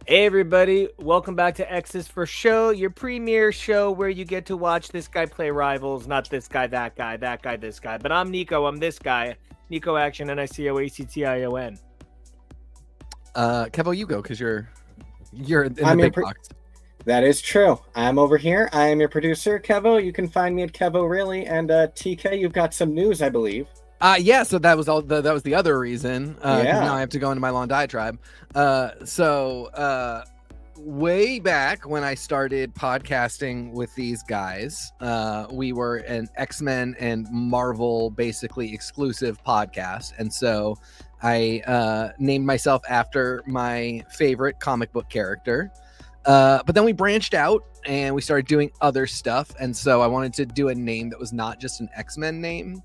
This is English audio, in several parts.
Hey everybody, welcome back to X's for Show, your premiere show where you get to watch this guy play rivals, not this guy, that guy, this guy. But I'm Nico, I'm this guy, Nico Action, NICO. KEVO, you go because you're in the I'm your big box. That is true. I'm over here. I am your producer, Kevo. You can find me at Kevo Really. And TK, you've got some news, I believe. Yeah. So that was that was the other reason. Because now Yeah. I have to go into my long diatribe. Way back when I started podcasting with these guys, we were an X-Men and Marvel basically exclusive podcast, and so I named myself after my favorite comic book character. But then we branched out and we started doing other stuff, and so I wanted to do a name that was not just an X-Men name.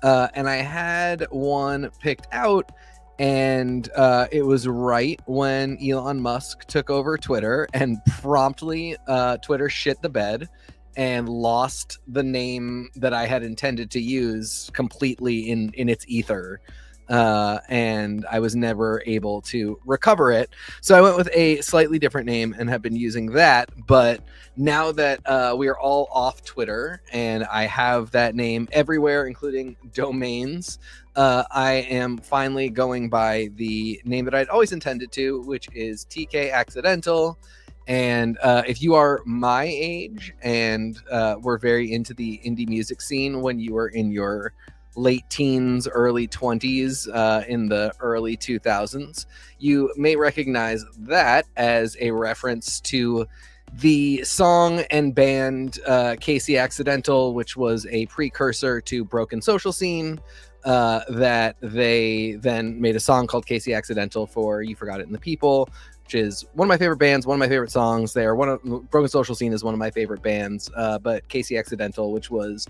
And I had one picked out, and it was right when Elon Musk took over Twitter, and promptly Twitter shit the bed and lost the name that I had intended to use completely in its ether. And I was never able to recover it. So I went with a slightly different name and have been using that. But now that we are all off Twitter and I have that name everywhere, including domains, I am finally going by the name that I'd always intended to, which is TK Accidental. And if you are my age and were very into the indie music scene when you were in your late teens, early 20s, in the early 2000s, you may recognize that as a reference to the song and band Casey Accidental, which was a precursor to Broken Social Scene, that they then made a song called Casey Accidental for You Forgot It in the People, which is one of my favorite bands, one of my favorite songs. They are Broken Social Scene is one of my favorite bands, but Casey Accidental, which was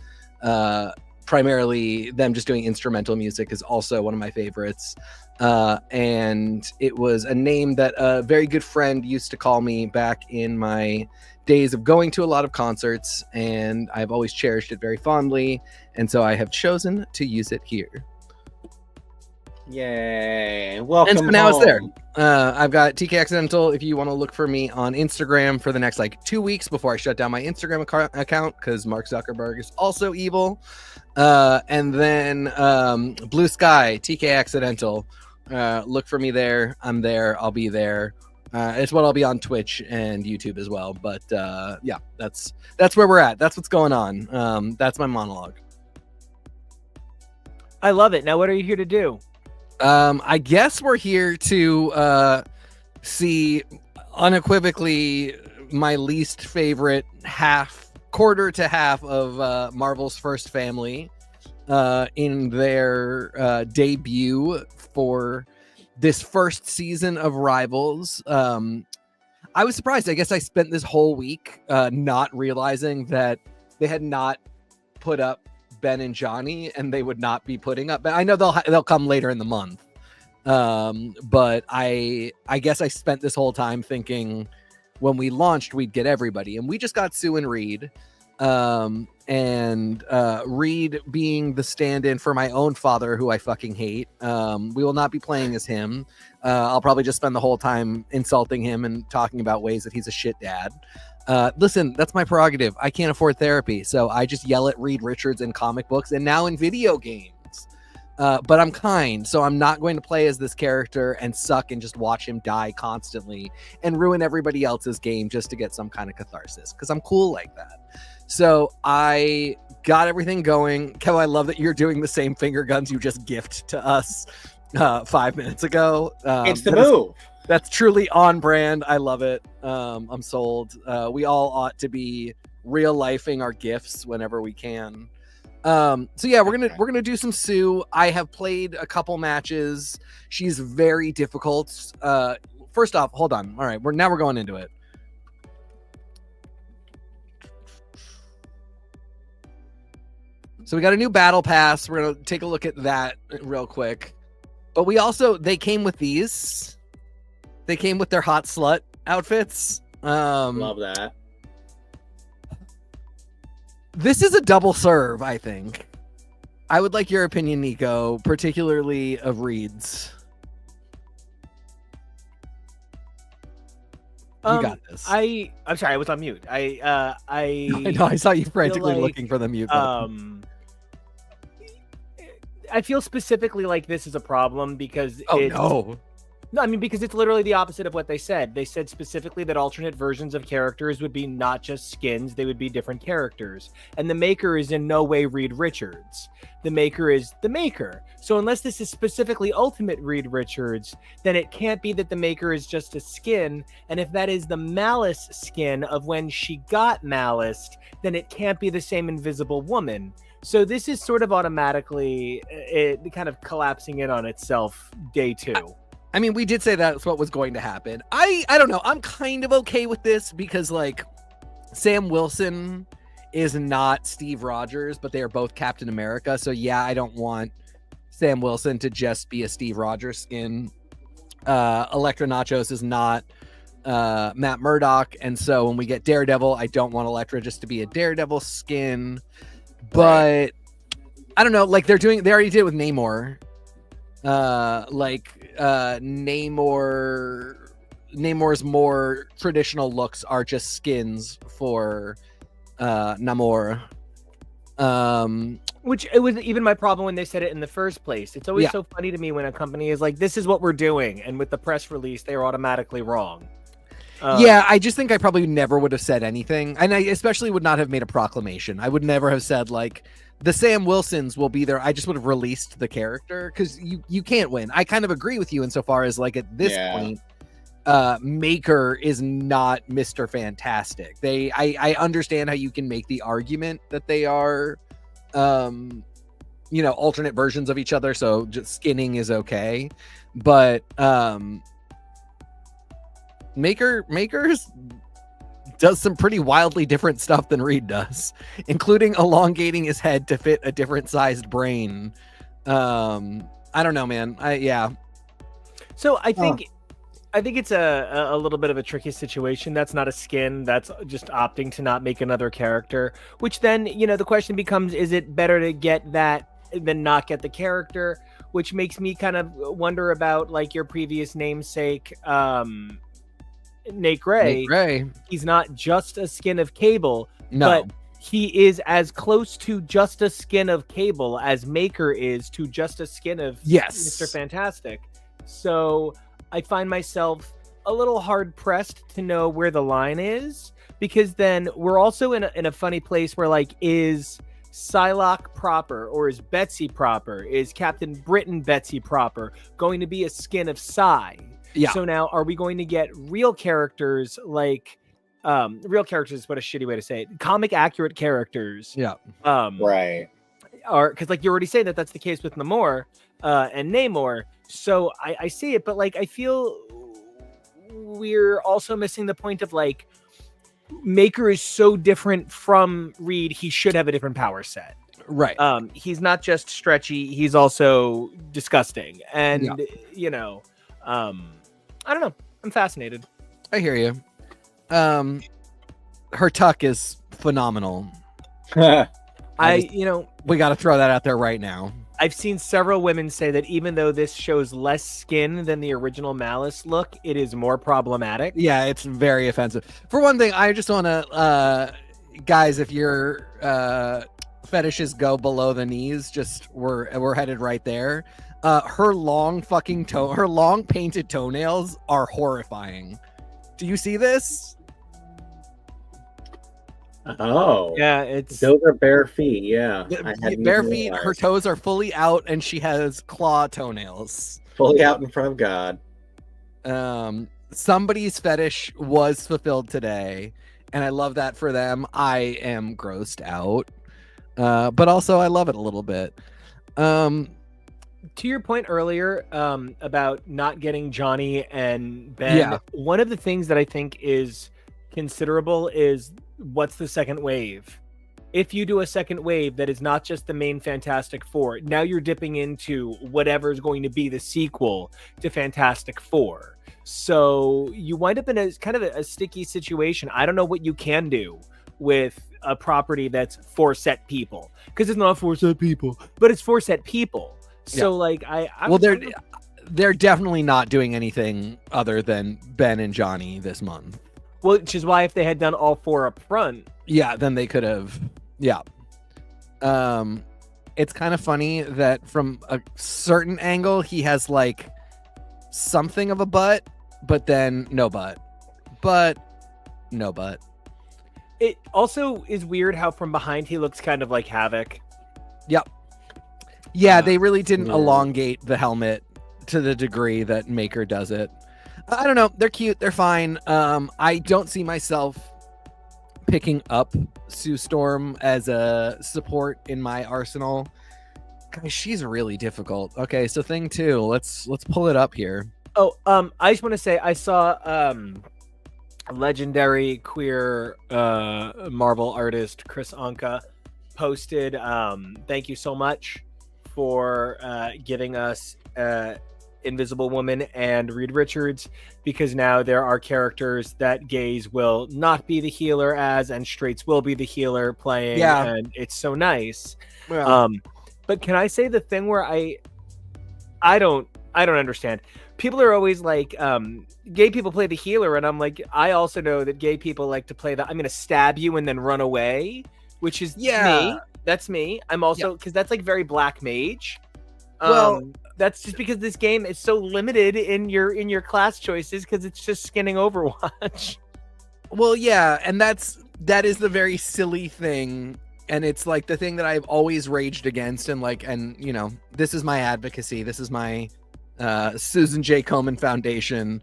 primarily them just doing instrumental music, is also one of my favorites. And it was a name that a very good friend used to call me back in my days of going to a lot of concerts, and I've always cherished it very fondly, and so I have chosen to use it here. Yay. Welcome And so now home. it's there. I've got TK Accidental if you want to look for me on Instagram for the next 2 weeks before I shut down my Instagram account, because Mark Zuckerberg is also evil. And then Blue Sky, TK Accidental. Look for me there. I'm there. I'll be there. It's what I'll be on Twitch and YouTube as well. But yeah, that's where we're at. That's what's going on. That's my monologue. I love it. Now, what are you here to do? I guess we're here to see unequivocally my least favorite quarter to half of Marvel's First Family in their debut for this first season of Rivals. I was surprised. I guess I spent this whole week not realizing that they had not put up Ben and Johnny, and they would not be putting up. But I know they'll come later in the month. But I guess I spent this whole time thinking when we launched we'd get everybody, and we just got Sue and Reed. And Reed being the stand-in for my own father, who I fucking hate. We will not be playing as him. I'll probably just spend the whole time insulting him and talking about ways that he's a shit dad. Listen, that's my prerogative. I can't afford therapy, so I just yell at Reed Richards in comic books and now in video games. But I'm kind, so I'm not going to play as this character and suck and just watch him die constantly and ruin everybody else's game just to get some kind of catharsis, because I'm cool like that. So I got everything going. Kev, I love that you're doing the same finger guns you just gifted to us 5 minutes ago. It's the move. That's truly on brand. I love it. I'm sold. We all ought to be real lifing our gifts whenever we can. So yeah, we're gonna do some Sue. I have played a couple matches. She's very difficult. First off, hold on. All right, we're going into it. So we got a new battle pass. We're gonna take a look at that real quick. But they came with these. They came with their hot slut outfits. Love that. This is a double serve, I think. I would like your opinion, Nico, particularly of Reed's. You got this. I'm sorry, I was on mute. I know. I saw you frantically like, looking for the mute button. I feel specifically like this is a problem because No, I mean, because it's literally the opposite of what they said. They said specifically that alternate versions of characters would be not just skins, they would be different characters. And the maker is in no way Reed Richards. The maker is the maker. So unless this is specifically Ultimate Reed Richards, then it can't be that the maker is just a skin. And if that is the Malice skin of when she got Maliced, then it can't be the same Invisible Woman. So this is sort of automatically kind of collapsing in on itself day 2. I mean, we did say that's what was going to happen. I don't know. I'm kind of okay with this because, like, Sam Wilson is not Steve Rogers, but they are both Captain America. So, yeah, I don't want Sam Wilson to just be a Steve Rogers skin. Elektra Nachos is not Matt Murdock. And so when we get Daredevil, I don't want Elektra just to be a Daredevil skin. But I don't know. Like, they already did it with Namor. Namor's more traditional looks are just skins for Namor. Which it was even my problem when they said it in the first place. It's always so funny to me when a company is like, this is what we're doing, and with the press release they are automatically wrong. I just think I probably never would have said anything, and I especially would not have made a proclamation. I would never have said, like, the Sam Wilsons will be there. I just would have released the character because you can't win. I kind of agree with you insofar as, like, at this point, Maker is not Mr. Fantastic. I understand how you can make the argument that they are, alternate versions of each other. So just skinning is okay, but Maker's does some pretty wildly different stuff than Reed does, including elongating his head to fit a different sized brain. I don't know, man. So I think it's a little bit of a tricky situation. That's not a skin. That's just opting to not make another character, which then, the question becomes, is it better to get that than not get the character? Which makes me kind of wonder about, like, your previous namesake, Nate Gray. He's not just a skin of Cable, but he is as close to just a skin of Cable as Maker is to just a skin of Mr. Fantastic. So I find myself a little hard pressed to know where the line is, because then we're also in a funny place where, like, is Psylocke proper, or is Betsy proper, is Captain Britain Betsy proper going to be a skin of Psy? Yeah. So now, are we going to get real characters like, real characters is what a shitty way to say it, comic accurate characters? Yeah. Right. Are, because, like, you already say that that's the case with Namor and Namor. So I see it, but, like, I feel we're also missing the point of, like, Maker is so different from Reed, he should have a different power set. Right. He's not just stretchy, he's also disgusting. And, I don't know. I'm fascinated. I hear you. Her tuck is phenomenal. We got to throw that out there right now. I've seen several women say that even though this shows less skin than the original Malice look, it is more problematic. Yeah, it's very offensive. For one thing, I just want to, guys, if your fetishes go below the knees, just we're headed right there. Her long painted toenails are horrifying. Do you see this? Oh, yeah, those are bare feet. Yeah, bare feet. Her toes are fully out, and she has claw toenails. Fully out in front of God. Somebody's fetish was fulfilled today, and I love that for them. I am grossed out, but also I love it a little bit. To your point earlier about not getting Johnny and Ben, one of the things that I think is considerable is what's the second wave. If you do a second wave that is not just the main Fantastic Four, now you're dipping into whatever is going to be the sequel to Fantastic Four. So you wind up in a kind of a sticky situation. I don't know what you can do with a property that's for set people, because it's not for set people, but it's for set people. So like they're definitely not doing anything other than Ben and Johnny this month. Well, which is why if they had done all 4 up front, yeah, then they could have. Yeah. It's kind of funny that from a certain angle he has like something of a butt, but then no butt. But no butt. it also is weird how from behind he looks kind of like Havoc. Yep. Yeah, they really didn't yeah. elongate the helmet to the degree that Maker does it. I don't know. They're cute. They're fine. I don't see myself picking up Sue Storm as a support in my arsenal. Guys, she's really difficult. Okay, so thing 2. Let's pull it up here. Oh, I just want to say I saw legendary queer Marvel artist Chris Anka posted thank you so much for giving us Invisible Woman and Reed Richards, because now there are characters that gays will not be the healer as and straights will be the healer playing. Yeah. And it's so nice. Yeah. But can I say the thing where I don't understand. People are always like, gay people play the healer, and I'm like, I also know that gay people like to play the I'm gonna stab you and then run away, which is me. That's me. I'm also, because that's like very black mage. Well, that's just because this game is so limited in your class choices, because it's just skinning Overwatch. Well, yeah, and that is the very silly thing, and it's like the thing that I've always raged against, and you know, this is my advocacy. This is my Susan J. Komen Foundation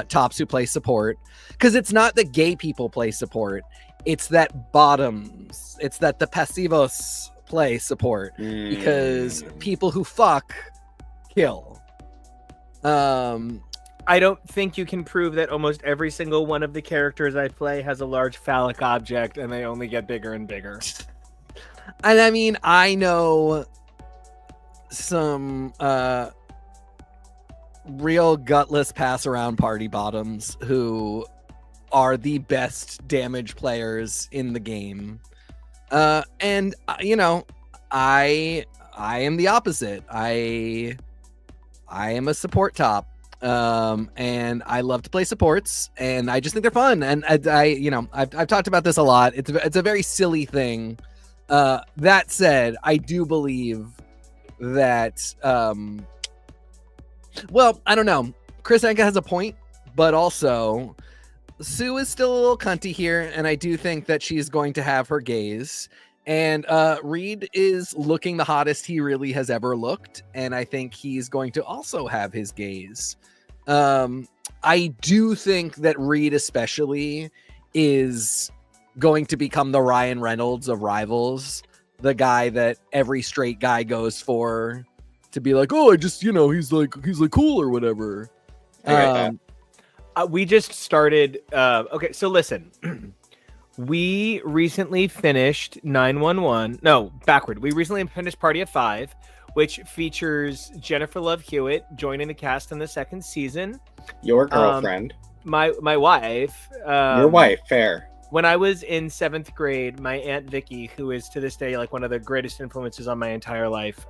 tops who play support, because it's not that gay people play support, it's that bottoms, it's that the pasivos play support, because people who fuck kill. I don't think you can prove that almost every single one of the characters I play has a large phallic object and they only get bigger and bigger. And I mean, I know some real gutless pass around party bottoms who are the best damage players in the game. And you know, I am the opposite. I am a support top. And I love to play supports, and I just think they're fun. And I you know, I've talked about this a lot. It's a very silly thing. That said, I do believe that well, I don't know. Chris Anka has a point, but also Sue is still a little cunty here, and I do think that she's going to have her gaze. And Reed is looking the hottest he really has ever looked, and I think he's going to also have his gaze. I do think that Reed especially is going to become the Ryan Reynolds of Rivals, the guy that every straight guy goes for to be like, oh, I just, you know, he's like cool or whatever. We just started. Okay, so listen. We recently finished 911. No, backward. We recently finished Party of 5, which features Jennifer Love Hewitt joining the cast in the 2nd season. Your girlfriend. My wife. Your wife, fair. When I was in 7th grade, my Aunt Vicky, who is to this day like one of the greatest influences on my entire life,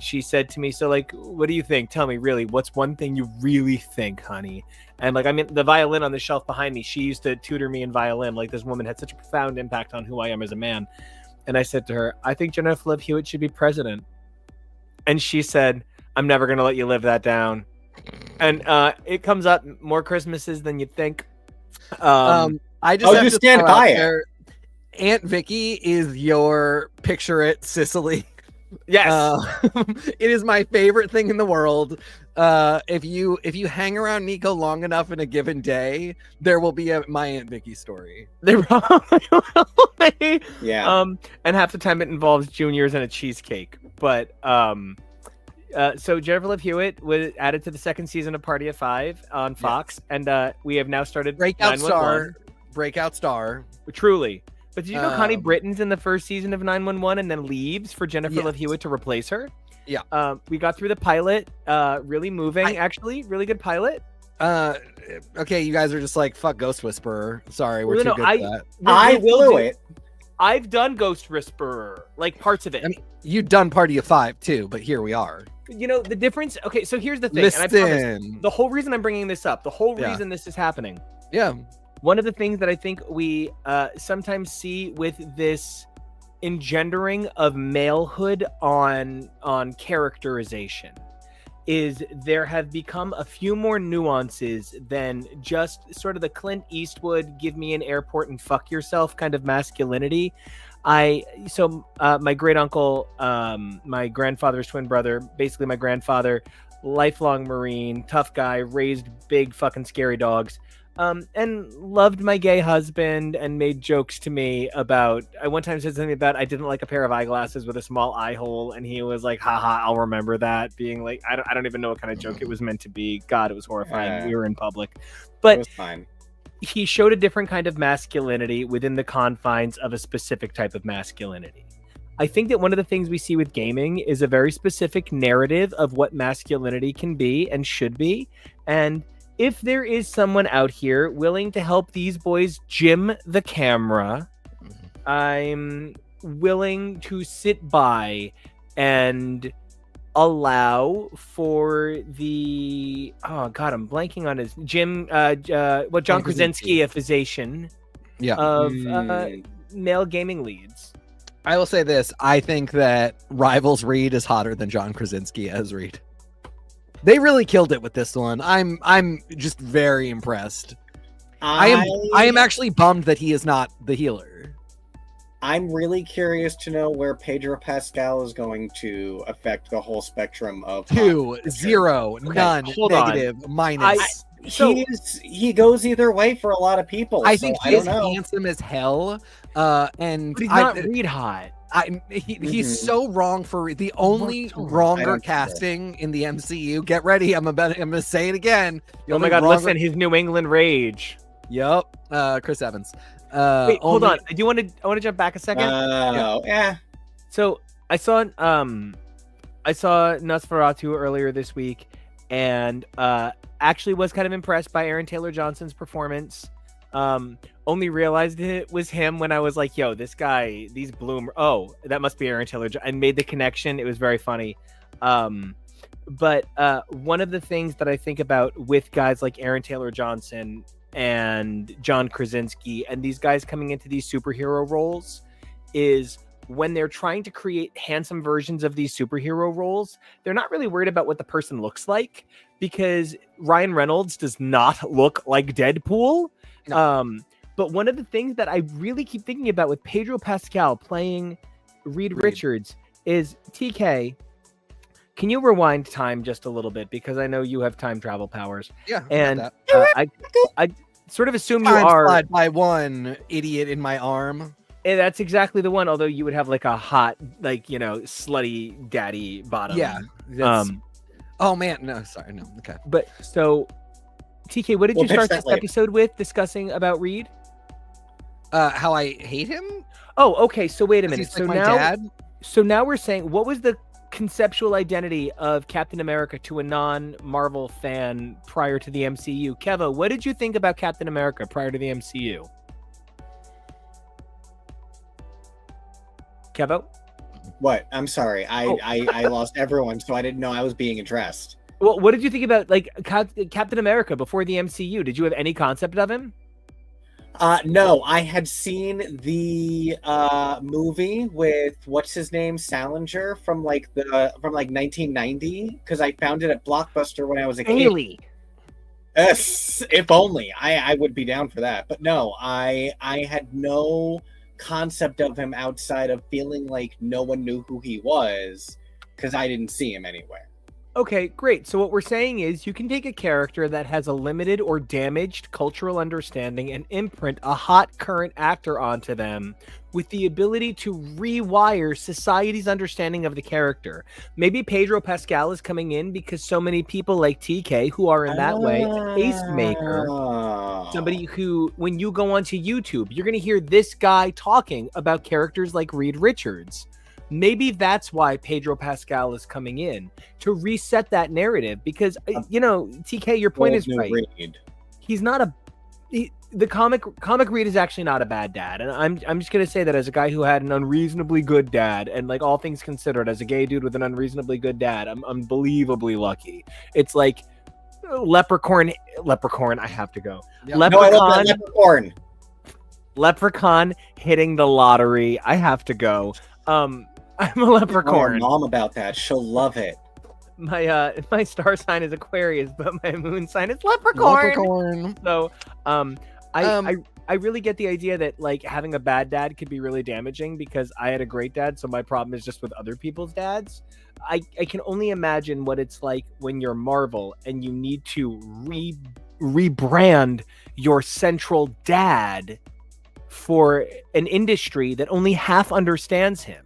she said to me, so like, what do you think? Tell me, really, what's one thing you really think, honey? And like, I mean, the violin on the shelf behind me, she used to tutor me in violin. Like, this woman had such a profound impact on who I am as a man. And I said to her, I think Jennifer Love Hewitt should be president. And she said, I'm never going to let you live that down. And it comes up more Christmases than you'd think. I just have to stand throw out by it. there, Aunt Vicky is your picture it Sicily. Yes. It is my favorite thing in the world. If you hang around NICO long enough in a given day, there will be my Aunt Vicky story. They probably will be. Yeah. And half the time it involves juniors and a cheesecake. But so Jennifer Love Hewitt was added to the 2nd season of Party of 5 on Fox, and we have now started Breakout star. Truly. But did you know Connie Britton's in the 1st season of 911 and then leaves for Jennifer Love Hewitt to replace her? Yeah. We got through the pilot. Really moving, actually. Really good pilot. Okay, you guys are just like, fuck Ghost Whisperer. Sorry, we're too good for that. I will it. I've done Ghost Whisperer, like parts of it. I mean, you've done Party of 5 too, but here we are. You know, the difference. Okay, so here's the thing. Listen. And I promise, the whole reason I'm bringing this up, the whole reason this is happening. Yeah. one of the things that I think we sometimes see with this engendering of malehood on characterization is there have become a few more nuances than just sort of the Clint Eastwood give me an airport and fuck yourself kind of masculinity. My great uncle, my grandfather's twin brother, basically my grandfather, lifelong Marine, tough guy, raised big fucking scary dogs. And loved my gay husband and made jokes to me about, I one time said something about I didn't like a pair of eyeglasses with a small eye hole, and he was like, haha, I'll remember that, being like, I don't even know what kind of joke it was meant to be. God, it was horrifying. We were in public. But it was fine. He showed a different kind of masculinity within the confines of a specific type of masculinity. I think that one of the things we see with gaming is a very specific narrative of what masculinity can be and should be. And if there is someone out here willing to help these boys gym the camera, I'm willing to sit by and allow for the I'm blanking on his John Krasinski-ifization of male gaming leads. I will say this: I think that Rivals Reed is hotter than John Krasinski as Reed. They really killed it with this one. I'm just very impressed. I am actually bummed that he is not the healer. I'm really curious to know where Pedro Pascal is going to affect the whole spectrum of 2, 0, none, negative, minus. He goes either way for a lot of people. I think he's handsome as hell, and but he's not Reed hot. He's so wrong for the only wronger casting in the MCU. Get ready, I'm gonna say it again. Oh my god, listen, his New England Rage. Yep, Chris Evans. Wait, hold on. I want to jump back a second. Yeah. So I saw Nosferatu earlier this week, and actually was kind of impressed by Aaron Taylor Johnson's performance. Only realized it was him when I was like, yo, this guy, these bloom. Oh, that must be Aaron Taylor. I made the connection. It was very funny. But one of the things that I think about with guys like Aaron Taylor Johnson and John Krasinski and these guys coming into these superhero roles is when they're trying to create handsome versions of these superhero roles, they're not really worried about what the person looks like, because Ryan Reynolds does not look like Deadpool. No. But one of the things that I really keep thinking about with Pedro Pascal playing Reed Richards is, TK, can you rewind time just a little bit? Because I know you have time travel powers. Yeah. And I sort of assume you are slide by one idiot in my arm. And that's exactly the one. Although you would have like a hot, like, slutty daddy bottom. Yeah. Oh man, no, sorry, no. Okay. But so, TK, what did you start this episode with discussing about Reed? How I hate him. Oh, okay. So wait a minute. He's like my dad. So now we're saying, what was the conceptual identity of Captain America to a non-Marvel fan prior to the MCU? Kevo, what did you think about Captain America prior to the MCU? Kevo? What? I'm sorry. I lost everyone, so I didn't know I was being addressed. Well, what did you think about like Captain America before the MCU? Did you have any concept of him? No, I had seen the movie with what's his name, Salinger, from 1990, because I found it at Blockbuster when I was a kid. Haley. Yes, if only. I would be down for that. But no, I had no concept of him outside of feeling like no one knew who he was, because I didn't see him anywhere. Okay, great. So what we're saying is you can take a character that has a limited or damaged cultural understanding and imprint a hot current actor onto them with the ability to rewire society's understanding of the character. Maybe Pedro Pascal is coming in because so many people like TK, who are in that way a tastemaker, somebody who, when you go onto YouTube, you're going to hear this guy talking about characters like Reed Richards. Maybe that's why Pedro Pascal is coming in, to reset that narrative, because TK, your point is right. He's not the comic Reed is actually not a bad dad, and I'm just gonna say that as a guy who had an unreasonably good dad, and like all things considered, as a gay dude with an unreasonably good dad, I'm unbelievably lucky. It's like Leprechaun. I have to go. Yep. No, I love Leprechaun. that leprechaun. Leprechaun hitting the lottery. I have to go. I'm a Tell your leprechaun. mom about that. She'll love it. My star sign is Aquarius, but my moon sign is Leprechaun. So, I really get the idea that like having a bad dad could be really damaging because I had a great dad, so my problem is just with other people's dads. I can only imagine what it's like when you're Marvel and you need to rebrand your central dad for an industry that only half understands him.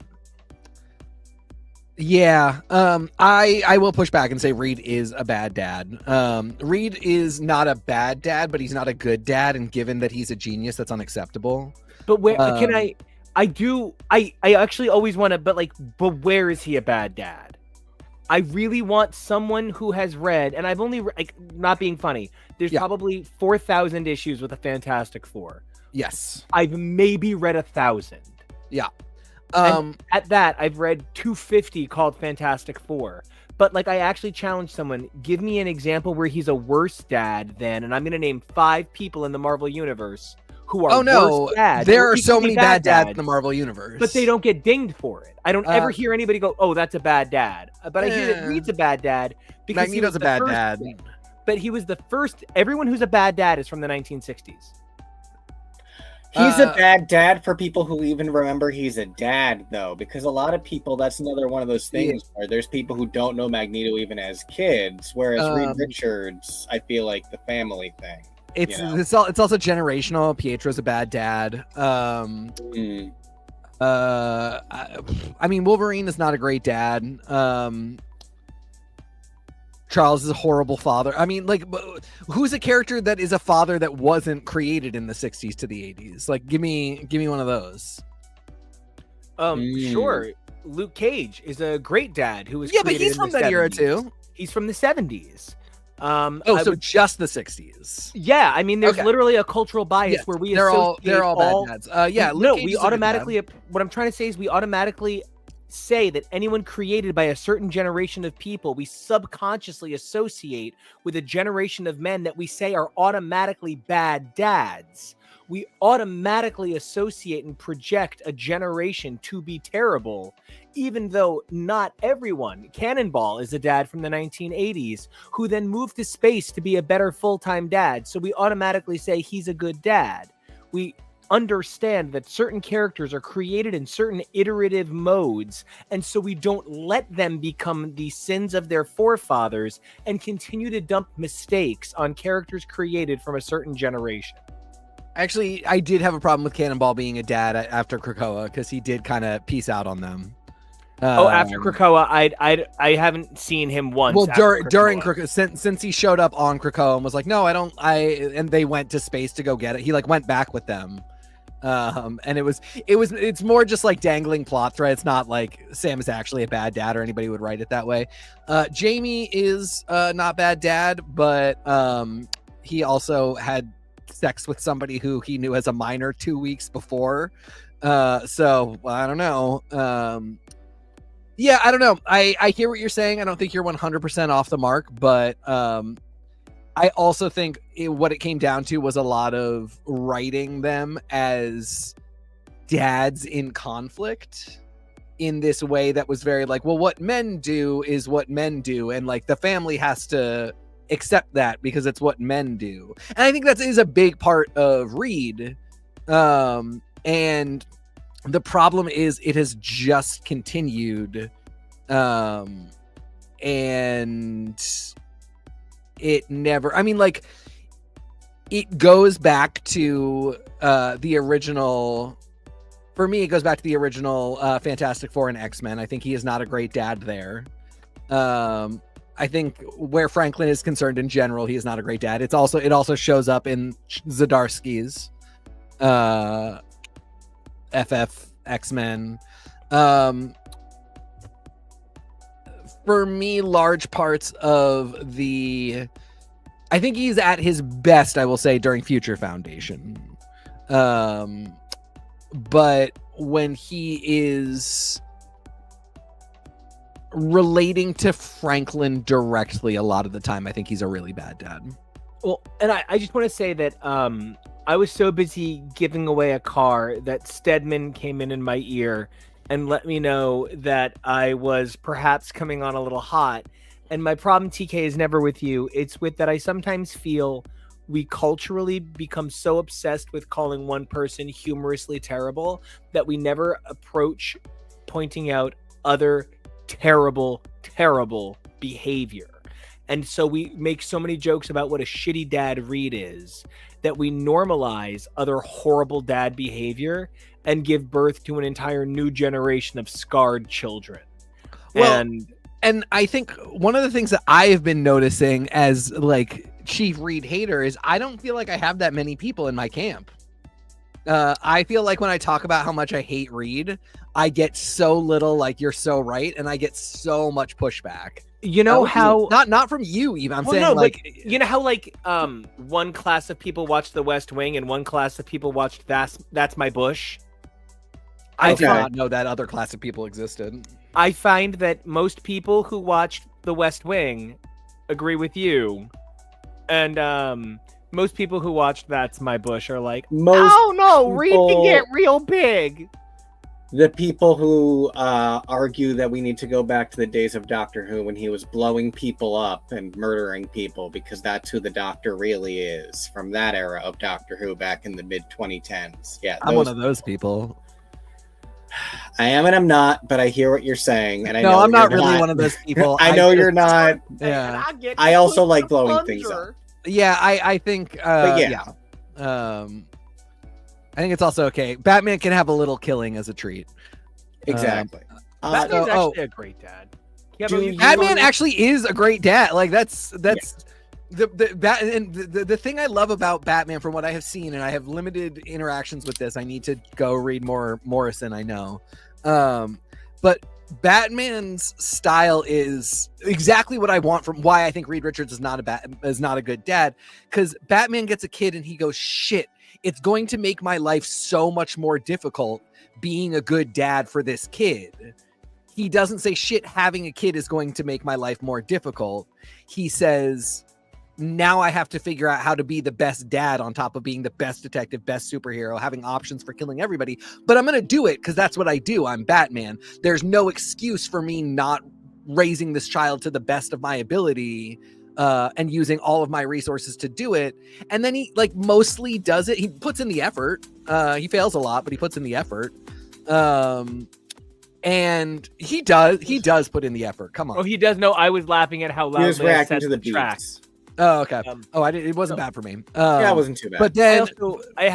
Yeah, I will push back and say Reed is a bad dad. Reed is not a bad dad, but he's not a good dad, and given that he's a genius, that's unacceptable. But where can I actually always want to, but where is he a bad dad? I really want someone who has read, and I've only, like, not being funny, there's probably 4,000 issues with the Fantastic Four. Yes. I've maybe read 1,000. Yeah. At that, I've read 250 called Fantastic Four. But like, I actually challenged someone, give me an example where he's a worse dad than, and I'm going to name 5 people in the Marvel Universe who are worse dads. There are so many bad dads in the Marvel Universe. But they don't get dinged for it. I don't ever hear anybody go, oh, that's a bad dad. But I hear that Reed's a bad dad. Because Magneto's a bad dad. But he was the first, everyone who's a bad dad is from the 1960s. He's a bad dad for people who even remember he's a dad, though, because a lot of people, that's another one of those things where there's people who don't know Magneto even as kids, whereas Reed Richards, I feel like the family thing. It's also generational. Pietro's a bad dad. I mean, Wolverine is not a great dad. Charles is a horrible father. I mean, like, who's a character that is a father that wasn't created in the 60s to the 80s? Like, give me one of those. Sure. Luke Cage is a great dad who was but he's from that era too. He's from the 70s. So just the 60s. Yeah, I mean, there's literally a cultural bias where we they're all bad dads. Luke Cage we automatically. What I'm trying to say is we automatically say that anyone created by a certain generation of people we subconsciously associate with a generation of men that we say are automatically bad dads. We automatically associate and project a generation to be terrible, even though not everyone. Cannonball is a dad from the 1980s who then moved to space to be a better full-time dad, so we automatically say he's a good dad. We understand that certain characters are created in certain iterative modes, and so we don't let them become the sins of their forefathers and continue to dump mistakes on characters created from a certain generation. Actually, I did have a problem with Cannonball being a dad after Krakoa because he did kind of peace out on them. After Krakoa, I haven't seen him once. Well, during Krakoa, since he showed up on Krakoa and was like, no, I don't. And they went to space to go get it. He like went back with them. And it's more just like dangling plot threads, not like Sam is actually a bad dad or anybody would write it that way. Jamie is not bad dad, but he also had sex with somebody who he knew as a minor 2 weeks before. So I don't know. I don't know. I hear what you're saying. I don't think you're 100% off the mark, but I also think what it came down to was a lot of writing them as dads in conflict in this way that was very like, well, what men do is what men do. And like the family has to accept that because it's what men do. And I think that is a big part of Reed. And the problem is it has just continued. And it never, I mean, like, it goes back to the original, for me, it goes back to the original Fantastic Four and X-Men. I think he is not a great dad there. I think where Franklin is concerned in general, he is not a great dad. It also shows up in Zdarsky's FF X-Men. For me, large parts of I think he's at his best, I will say, during Future Foundation. But when he is relating to Franklin directly a lot of the time, I think he's a really bad dad. Well, and I just want to say that I was so busy giving away a car that Stedman came in my ear and let me know that I was perhaps coming on a little hot. And my problem, TK, is never with you. It's with that I sometimes feel we culturally become so obsessed with calling one person humorously terrible that we never approach pointing out other terrible behavior. And so we make so many jokes about what a shitty dad Reed is that we normalize other horrible dad behavior and give birth to an entire new generation of scarred children. Well, and I think one of the things that I have been noticing as like Chief Reed hater is I don't feel like I have that many people in my camp. I feel like when I talk about how much I hate Reed, I get so little like you're so right, and I get so much pushback. You know how not from you even. I'm saying like you know how like one class of people watched The West Wing and one class of people watched That's My Bush. I did not know that other class of people existed. I find that most people who watched The West Wing agree with you, and most people who watched That's My Bush are like, oh no, Reed can get real big. The people who argue that we need to go back to the days of Doctor Who when he was blowing people up and murdering people because that's who the Doctor really is, from that era of Doctor Who back in the mid-2010s. Yeah, I'm one of those people. I am and I'm not, but I hear what you're saying, and I know I'm not you're really one of those people. I know you're not. Yeah, I also like blowing things up. Yeah, I think. But yeah. I think it's also okay. Batman can have a little killing as a treat. Exactly. Batman's actually a great dad. Batman actually is a great dad. Like that's the thing I love about Batman, from what I have seen, and I have limited interactions with this. I need to go read more Morrison. I know, but Batman's style is exactly what I want. From why I think Reed Richards is not a good dad, because Batman gets a kid and he goes, shit, it's going to make my life so much more difficult being a good dad for this kid. He doesn't say shit, having a kid is going to make my life more difficult. He says, now I have to figure out how to be the best dad on top of being the best detective, best superhero, having options for killing everybody. But I'm going to do it because that's what I do. I'm Batman. There's no excuse for me not raising this child to the best of my ability and using all of my resources to do it. And then he like mostly does it. He puts in the effort. He fails a lot, but he puts in the effort. And he does put in the effort. Come on. Oh, he does. No, I was laughing at how loud he was reacting to the tracks. Oh, okay. It wasn't bad for me. Yeah, it wasn't too bad. But then I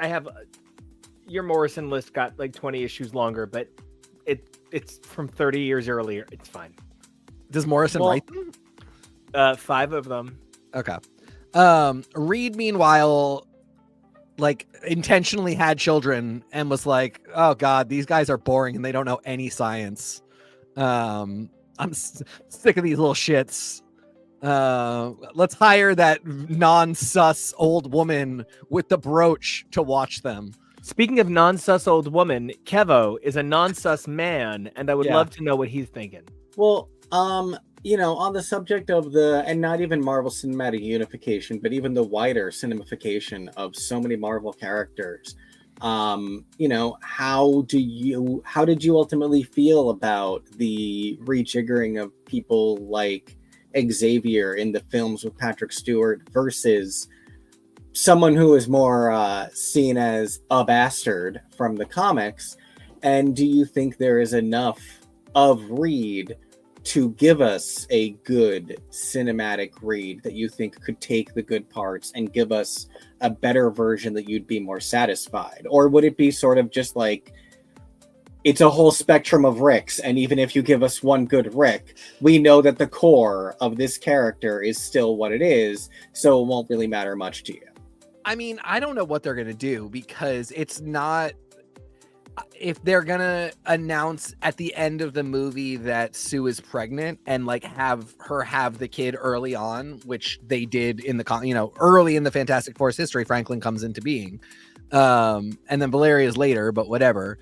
have your Morrison list got like 20 issues longer, but it's from 30 years earlier. It's fine. Does Morrison write them? 5 of them. Okay. Reed, meanwhile, like intentionally had children and was like, oh God, these guys are boring and they don't know any science. I'm sick of these little shits. Let's hire that non-sus old woman with the brooch to watch them. Speaking of non-sus old woman, KEVO is a non-sus man, and I would love to know what he's thinking. Well, on the subject of and not even Marvel Cinematic Unification, but even the wider cinemification of so many Marvel characters, how did you ultimately feel about the rejiggering of people like Xavier in the films with Patrick Stewart versus someone who is more seen as a bastard from the comics? And do you think there is enough of Reed to give us a good cinematic Reed that you think could take the good parts and give us a better version that you'd be more satisfied? Or would it be sort of just like, it's a whole spectrum of Ricks, and even if you give us one good Rick, we know that the core of this character is still what it is, so it won't really matter much to you? I mean, I don't know what they're going to do, because it's not... If they're going to announce at the end of the movie that Sue is pregnant and like have the kid early on, which they did in the, early in the Fantastic Four's history, Franklin comes into being. And then Valeria's later, but whatever.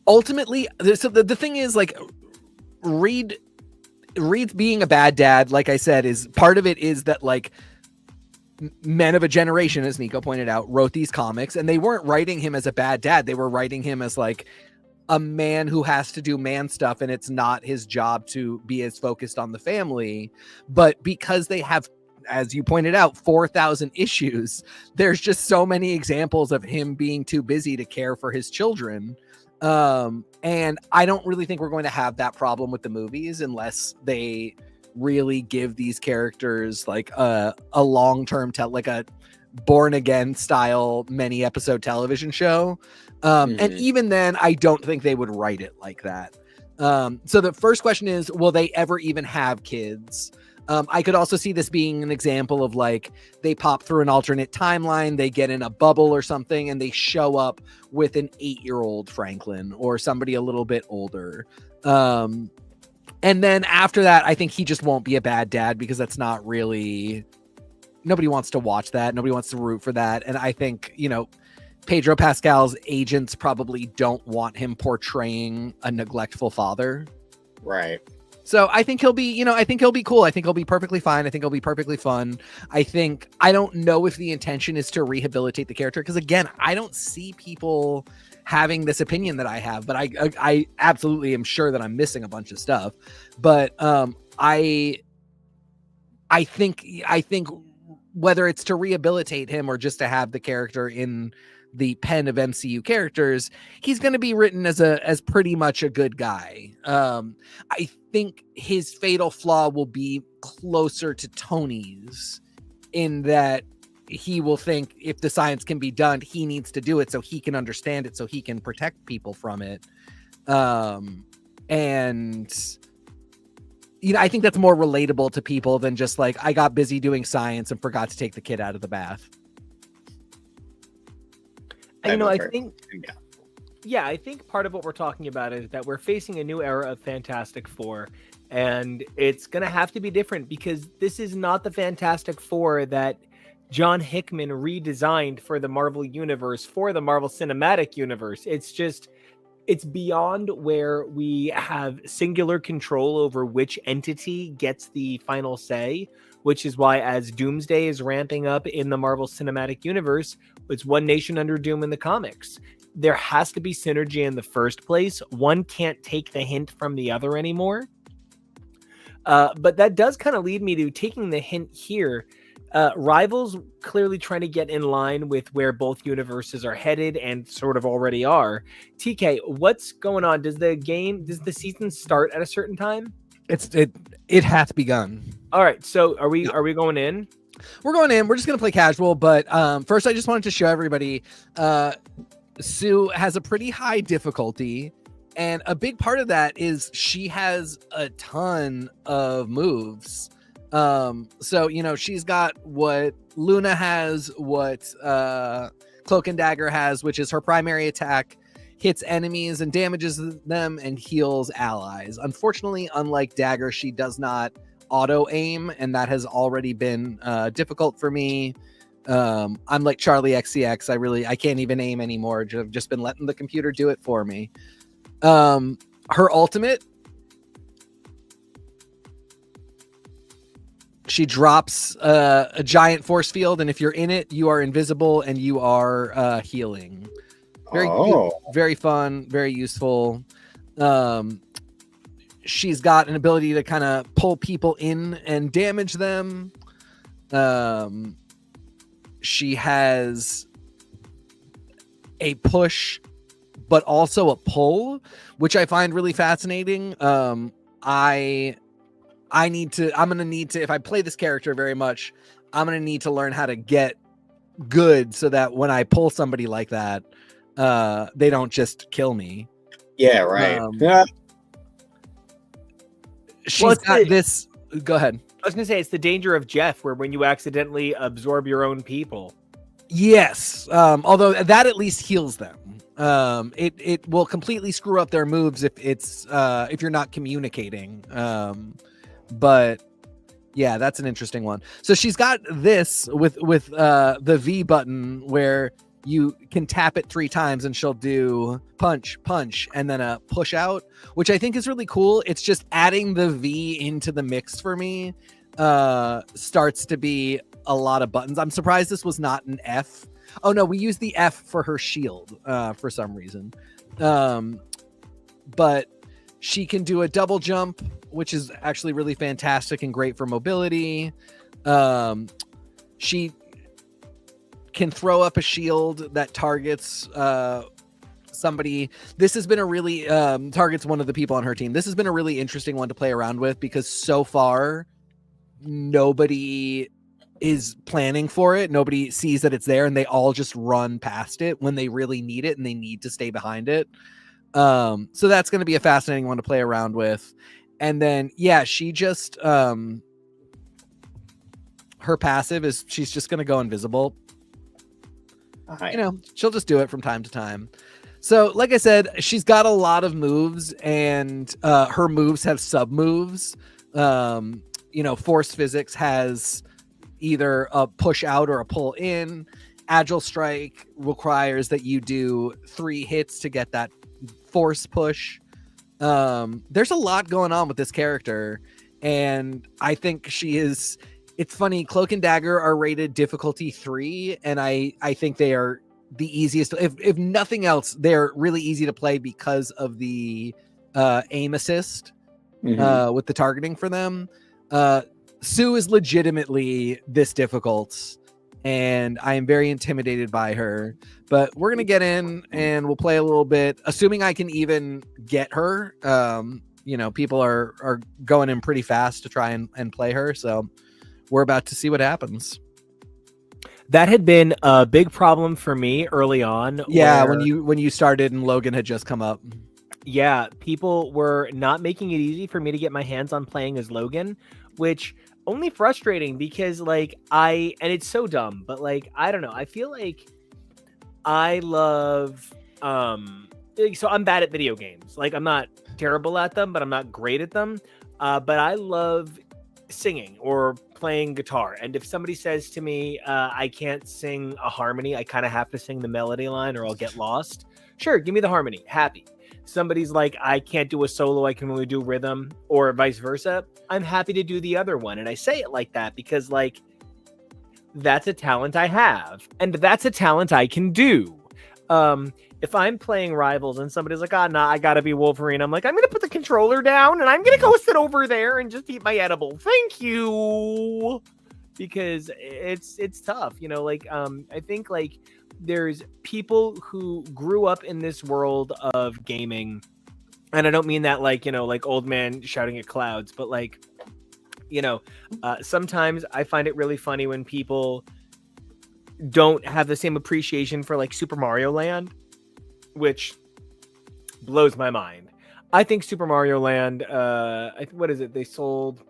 ultimately, so the thing is, like, Reed's being a bad dad, like I said, is part of it is that, like, men of a generation, as Nico pointed out, wrote these comics, and they weren't writing him as a bad dad. They were writing him as, like, a man who has to do man stuff, and it's not his job to be as focused on the family. But because they have, as you pointed out, 4,000 issues, there's just so many examples of him being too busy to care for his children. And I don't really think we're going to have that problem with the movies unless they really give these characters like a long-term like a Born Again style many episode television show. And even then, I don't think they would write it like that. So the first question is, will they ever even have kids? I could also see this being an example of, like, they pop through an alternate timeline, they get in a bubble or something, and they show up with an 8-year-old Franklin or somebody a little bit older. And then after that, I think he just won't be a bad dad, because that's not really, nobody wants to watch that. Nobody wants to root for that. And I think, you know, Pedro Pascal's agents probably don't want him portraying a neglectful father. Right. So I think he'll be, you know, I think he'll be cool. I think he'll be perfectly fine. I think he'll be perfectly fun. I don't know if the intention is to rehabilitate the character, because, again, I don't see people having this opinion that I have, but I absolutely am sure that I'm missing a bunch of stuff. But I think whether it's to rehabilitate him or just to have the character in the pen of MCU characters, he's going to be written as pretty much a good guy. I think his fatal flaw will be closer to Tony's, in that he will think if the science can be done, he needs to do it so he can understand it, so he can protect people from it. And, you know, I think that's more relatable to people than just like, I got busy doing science and forgot to take the kid out of the bath. You know, I think, yeah, I think part of what we're talking about is that we're facing a new era of Fantastic Four, and it's going to have to be different, because this is not the Fantastic Four that John Hickman redesigned for the Marvel Universe, for the Marvel Cinematic Universe. It's beyond where we have singular control over which entity gets the final say, which is why, as Doomsday is ramping up in the Marvel Cinematic Universe, it's one nation under doom in the comics. There has to be synergy in the first place. One can't take the hint from the other anymore. But that does kind of lead me to taking the hint here. Rivals clearly trying to get in line with where both universes are headed, and sort of already are. TK, what's going on? Does the season start at a certain time? It has begun. All right, so are we going in? We're going in. We're just gonna play casual, but first I just wanted to show everybody Sue has a pretty high difficulty, and a big part of that is she has a ton of moves. So, you know, she's got what Luna has, what Cloak and Dagger has, which is her primary attack, hits enemies and damages them, and heals allies. Unfortunately, unlike Dagger, she does not auto aim, and that has already been difficult for me. I'm like Charlie XCX. I can't even aim anymore. I've just been letting the computer do it for me. Her ultimate, she drops a giant force field, and if you're in it, you are invisible and you are healing. Very fun, very useful. She's got an ability to kind of pull people in and damage them. She has a push, but also a pull, which I find really fascinating. I'm going to need to, if I play this character very much, I'm going to need to learn how to get good so that when I pull somebody like that, they don't just kill me. Yeah, right. She's got this. Go ahead. I was going to say, it's the danger of Jeff, where when you accidentally absorb your own people. Yes. Although that at least heals them. It will completely screw up their moves if you're not communicating. But yeah, that's an interesting one. So she's got this with the V button, where you can tap it 3 times and she'll do punch, punch, and then a push out, which I think is really cool. It's just adding the V into the mix for me starts to be a lot of buttons. I'm surprised this was not an F. Oh no, we used the F for her shield for some reason. But she can do a double jump, which is actually really fantastic and great for mobility. She can throw up a shield that targets somebody. This has been a really targets one of the people on her team. This has been a really interesting one to play around with because so far nobody is planning for it. Nobody sees that it's there and they all just run past it when they really need it and they need to stay behind it. So that's going to be a fascinating one to play around with. And then, yeah, she just, her passive is she's just going to go invisible. You know, she'll just do it from time to time. So like I said, she's got a lot of moves and her moves have sub moves. You know, force physics has either a push out or a pull in. Agile strike requires that you do 3 hits to get that force push. There's a lot going on with this character, and I think she is. It's funny. Cloak and Dagger are rated difficulty 3, and I think they are the easiest. If nothing else, they're really easy to play because of the aim assist with the targeting for them. Sue is legitimately this difficult, and I am very intimidated by her. But we're gonna get in and we'll play a little bit, assuming I can even get her. You know, people are going in pretty fast to try and play her, so we're about to see what happens. That had been a big problem for me early on. Yeah, when you started and Logan had just come up. Yeah, people were not making it easy for me to get my hands on playing as Logan, which only frustrating because like and it's so dumb, but like I don't know, I feel like I love so I'm bad at video games. Like I'm not terrible at them, but I'm not great at them. But I love singing or playing guitar. And if somebody says to me, I can't sing a harmony, I kind of have to sing the melody line or I'll get lost. Sure, give me the harmony. Happy. Somebody's like, I can't do a solo, I can only do rhythm, or vice versa. I'm happy to do the other one. And I say it like that because like, that's a talent I have. And that's a talent I can do. If I'm playing Rivals and somebody's like, nah, I gotta be Wolverine. I'm like, I'm gonna put the controller down and I'm gonna go sit over there and just eat my edible. Thank you. Because it's tough, you know, like, I think like there's people who grew up in this world of gaming. And I don't mean that like, you know, like old man shouting at clouds, but like, you know, sometimes I find it really funny when people don't have the same appreciation for like Super Mario Land, which blows my mind. I think Super Mario Land, what is it? They sold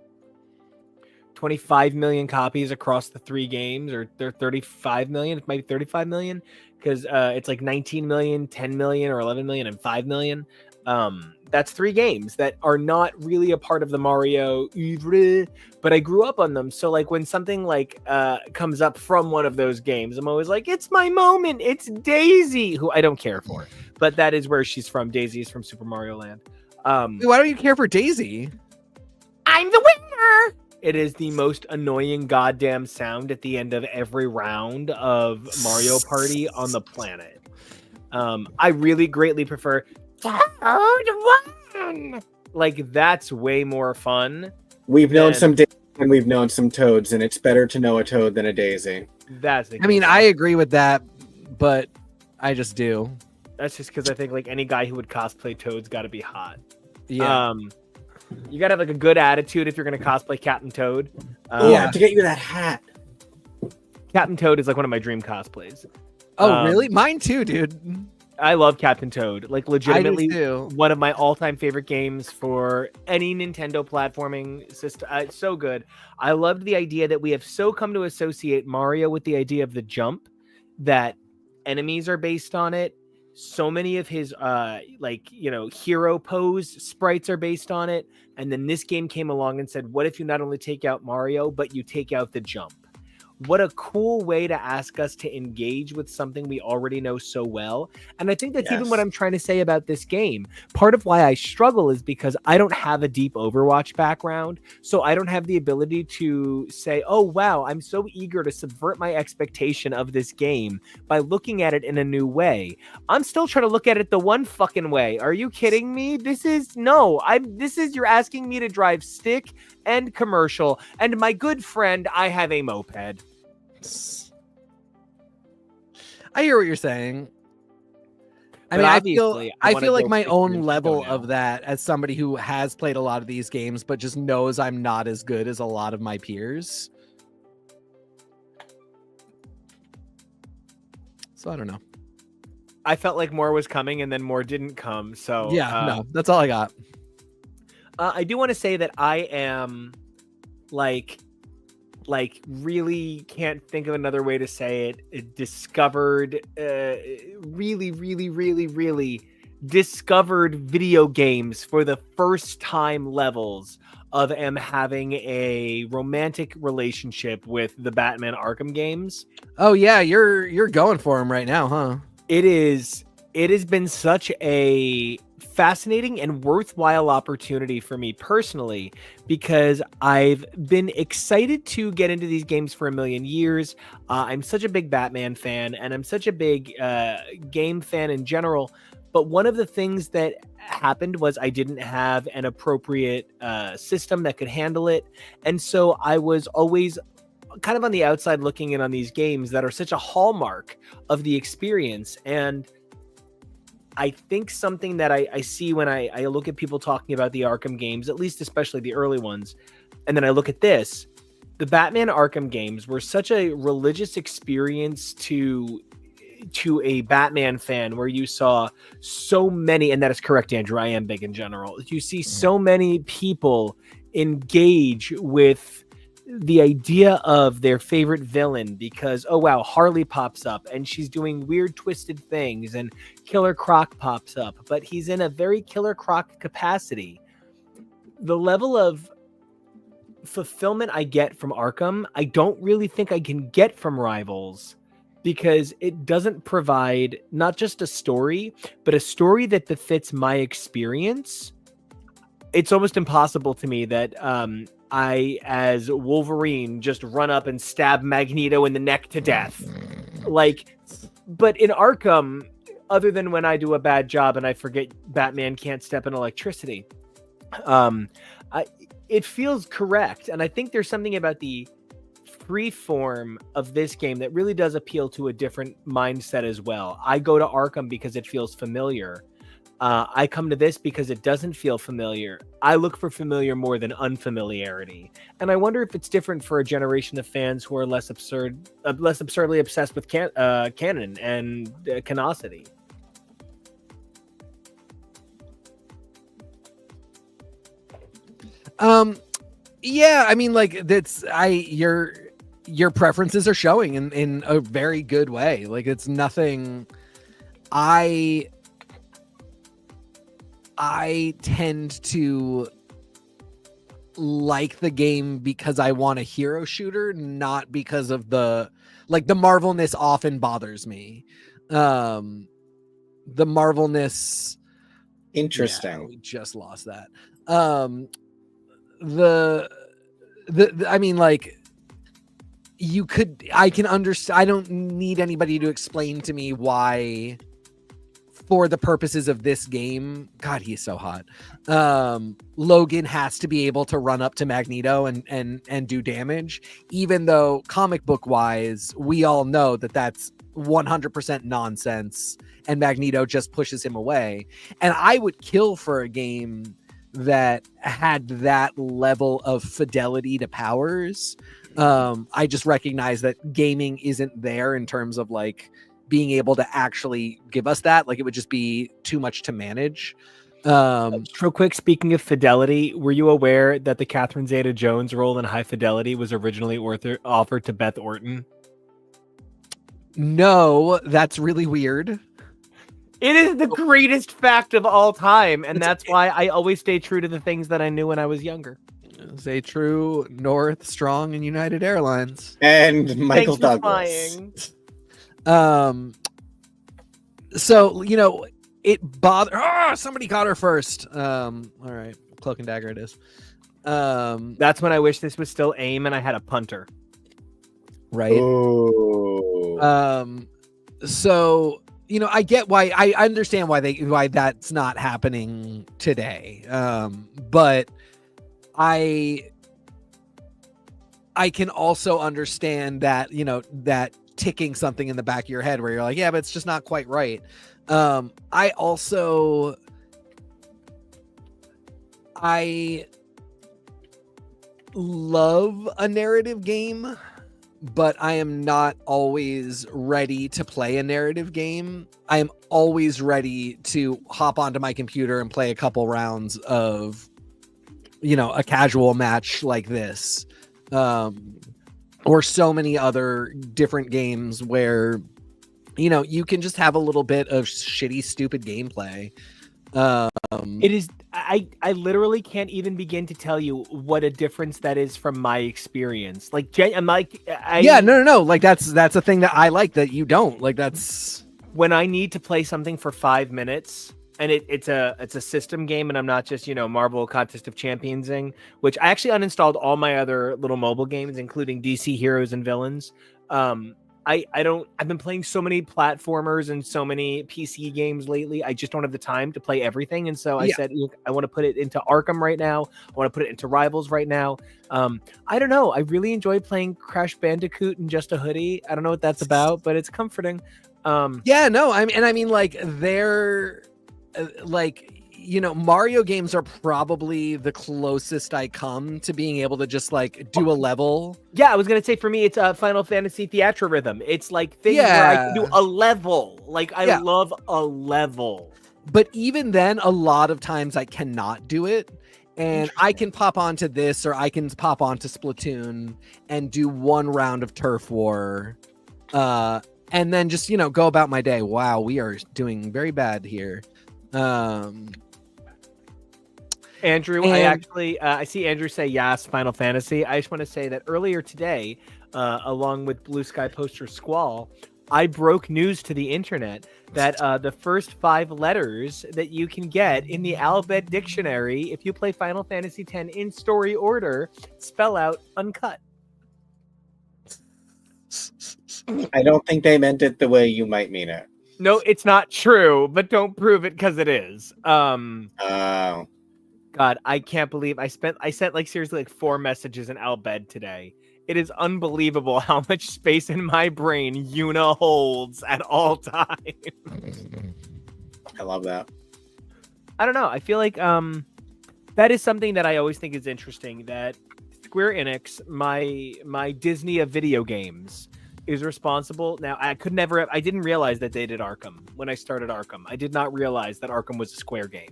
25 million copies across the 3 games, or they're 35 million. It might be 35 million because it's like 19 million, 10 million, or 11 million, and 5 million. That's 3 games that are not really a part of the Mario oeuvre, but I grew up on them. So like when something like comes up from one of those games, I'm always like, it's my moment. It's Daisy, who I don't care for, but that is where she's from. Daisy is from Super Mario Land. Why don't you care for Daisy? I'm the winner. It is the most annoying goddamn sound at the end of every round of Mario Party on the planet. I really greatly prefer Toad One. Like that's way more fun. We've known some Daisy and we've known some Toads, and it's better to know a Toad than a Daisy. That's the I mean, I agree with that, but I just do. That's just because I think like any guy who would cosplay Toad's got to be hot. Yeah. You gotta have like a good attitude if you're gonna cosplay Captain Toad. Yeah, to get you that hat. Captain Toad is like one of my dream cosplays. Oh, really? Mine too, dude. I love Captain Toad. Like legitimately one of my all-time favorite games for any Nintendo platforming system. It's so good. I loved the idea that we have so come to associate Mario with the idea of the jump that enemies are based on it. So many of his like, you know, hero pose sprites are based on it. And then this game came along and said, what if you not only take out Mario, but you take out the jump? what a cool way to ask us to engage with something we already know so well. And I think that's even what I'm trying to say about this game. Part of why I struggle is because I don't have a deep Overwatch background. So I don't have the ability to say, oh, wow, I'm so eager to subvert my expectation of this game by looking at it in a new way. I'm still trying to look at it the one fucking way. Are you kidding me? This is you're asking me to drive stick and commercial. And my good friend, I have a moped. I hear what you're saying. I But mean, obviously, I feel like my own level of that as somebody who has played a lot of these games, but just knows I'm not as good as a lot of my peers. So I don't know. I felt like more was coming and then more didn't come. So yeah, no, that's all I got. I do want to say that I am like really can't think of another way to say it. Discovered, really discovered video games for the first time levels of am having a romantic relationship with the Batman Arkham games. Oh yeah, you're going for him right now, huh? It has been such a fascinating and worthwhile opportunity for me personally, because I've been excited to get into these games for a million years. I'm such a big Batman fan, and I'm such a big game fan in general. But one of the things that happened was I didn't have an appropriate system that could handle it. And so I was always kind of on the outside looking in on these games that are such a hallmark of the experience. And I think something that I see when I look at people talking about the Arkham games, at least especially the early ones, and then I look at this, the Batman Arkham games were such a religious experience to a Batman fan, where you saw so many, and that is correct, Andrew, I am big in general. You see so many people engage with the idea of their favorite villain because, oh wow, Harley pops up and she's doing weird twisted things, and Killer Croc pops up, but he's in a very Killer Croc capacity. The level of fulfillment I get from Arkham, I don't really think I can get from Rivals, because it doesn't provide not just a story, but a story that befits my experience. It's almost impossible to me that I, as Wolverine, just run up and stab Magneto in the neck to death. But in Arkham, other than when I do a bad job and I forget Batman can't step in electricity, it feels correct. And I think there's something about the free form of this game that really does appeal to a different mindset as well. I go to Arkham because it feels familiar. I come to this because it doesn't feel familiar. I look for familiar more than unfamiliarity. And I wonder if it's different for a generation of fans who are less absurdly obsessed with canon and canosity. Yeah, I mean, like, your preferences are showing in a very good way. Like, it's nothing. I tend to like the game because I want a hero shooter, not because of the Marvelness often bothers me. The Marvelness. Interesting. Yeah, we just lost that. I mean, like, I can understand. I don't need anybody to explain to me why, for the purposes of this game, God, he's so hot. Logan has to be able to run up to Magneto and do damage, even though comic book wise, we all know that that's 100% nonsense, and Magneto just pushes him away. And I would kill for a game that had that level of fidelity to powers. I just recognize that gaming isn't there in terms of like being able to actually give us that. Like, it would just be too much to manage. Real quick, speaking of fidelity, were you aware that the Catherine Zeta-Jones role in High Fidelity was originally offered to Beth Orton? No, that's really weird. It is the greatest fact of all time, and that's why I always stay true to the things that I knew when I was younger. Is a true North, Strong, and United Airlines. And Michael Thanks for Douglas. flying. So it bothered. Somebody caught her first. All right, Cloak and Dagger it is. That's when I wish this was still AIM and I had a punter. Right. Oh. So I get why. I understand why that's not happening today. But I can also understand that that ticking something in the back of your head where you're like, yeah, but it's just not quite right. I love a narrative game, but I am not always ready to play a narrative game. I am always ready to hop onto my computer and play a couple rounds of, a casual match like this. Or so many other different games where, you can just have a little bit of shitty, stupid gameplay. It is. I literally can't even begin to tell you what a difference that is from my experience. I'm like, no. Like that's a thing that I like that you don't like. That's when I need to play something for 5 minutes. And it's a system game, and I'm not just Marvel Contest of Championsing, which I actually uninstalled all my other little mobile games, including DC Heroes and Villains. I've been playing so many platformers and so many PC games lately. I just don't have the time to play everything, and so I said, look, I want to put it into Arkham right now. I want to put it into Rivals right now. I don't know. I really enjoy playing Crash Bandicoot in just a hoodie. I don't know what that's about, but it's comforting. They're. Mario games are probably the closest I come to being able to just do a level. Yeah, I was gonna say for me, it's Final Fantasy Theatrhythm. It's like things where I can do a level. I love a level. But even then, a lot of times I cannot do it. And I can pop onto this, or I can pop onto Splatoon and do one round of Turf War. And then just, go about my day. Wow, we are doing very bad here. Andrew, I see Andrew say yes, Final Fantasy. I just want to say that earlier today, along with Blue Sky Poster Squall, I broke news to the internet that the first 5 letters that you can get in the alphabet dictionary, if you play Final Fantasy X in story order, spell out uncut. I don't think they meant it the way you might mean it. No, it's not true, but don't prove it because it is. God, I can't believe I sent seriously 4 messages in Albed today. It is unbelievable how much space in my brain Yuna holds at all times. I love that. I don't know. I feel like that is something that I always think is interesting, that Square Enix, my Disney of video games, is responsible. Now, I didn't realize that they did Arkham when I started Arkham. I did not realize that Arkham was a Square game.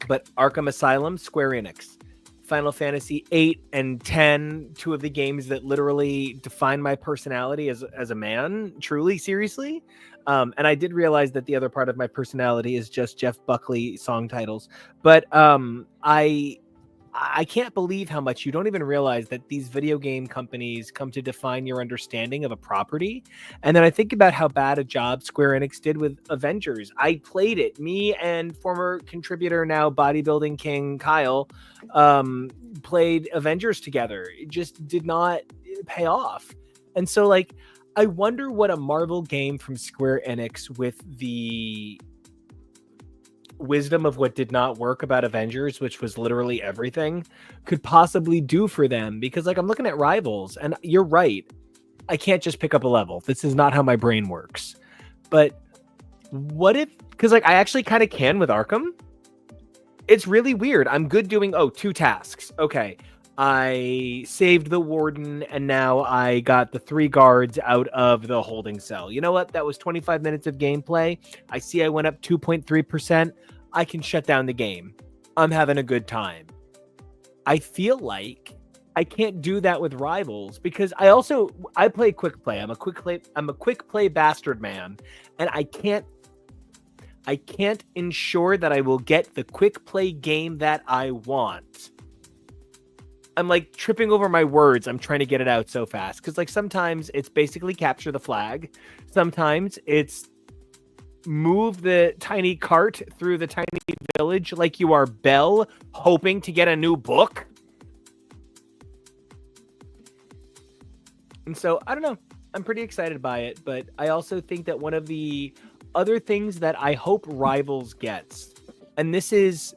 But Arkham Asylum, Square Enix. Final Fantasy 8 and 10, 2 of the games that literally define my personality as a man, truly, seriously. And I did realize that the other part of my personality is just Jeff Buckley song titles. But I can't believe how much you don't even realize that these video game companies come to define your understanding of a property. And then I think about how bad a job Square Enix did with Avengers. I played it. Me and former contributor, now bodybuilding king Kyle, played Avengers together. It just did not pay off. And so I wonder what a Marvel game from Square Enix, with the wisdom of what did not work about Avengers, which was literally everything, could possibly do for them. Because I'm looking at Rivals, and you're right, I can't just pick up a level. This is not how my brain works. But what if, because I actually kind of can with Arkham. It's really weird. I'm good doing 2 tasks. Okay, I saved the warden, and now I got the 3 guards out of the holding cell. You know what? That was 25 minutes of gameplay. I see I went up 2.3%. I can shut down the game. I'm having a good time. I feel like I can't do that with Rivals, because I play quick play. I'm a quick play bastard man, and I can't ensure that I will get the quick play game that I want I'm like tripping over my words. I'm trying to get it out so fast because like sometimes it's basically capture the flag, sometimes it's move the tiny cart through the tiny village like you are Belle hoping to get a new book. And so I don't know. I'm pretty excited by it, but I also think that one of the other things that I hope Rivals gets, and this is,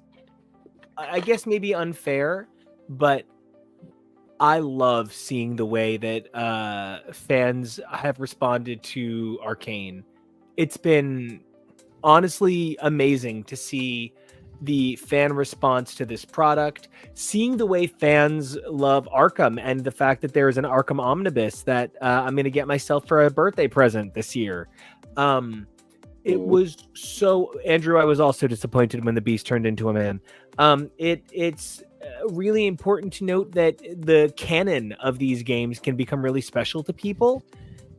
I guess, maybe unfair, but I love seeing the way that fans have responded to Arcane. It's been honestly amazing to see the fan response to this product, seeing the way fans love Arkham and the fact that there is an Arkham Omnibus that I'm going to get myself for a birthday present this year. It was so, Andrew, I was also disappointed when the beast turned into a man. It's really important to note that the canon of these games can become really special to people.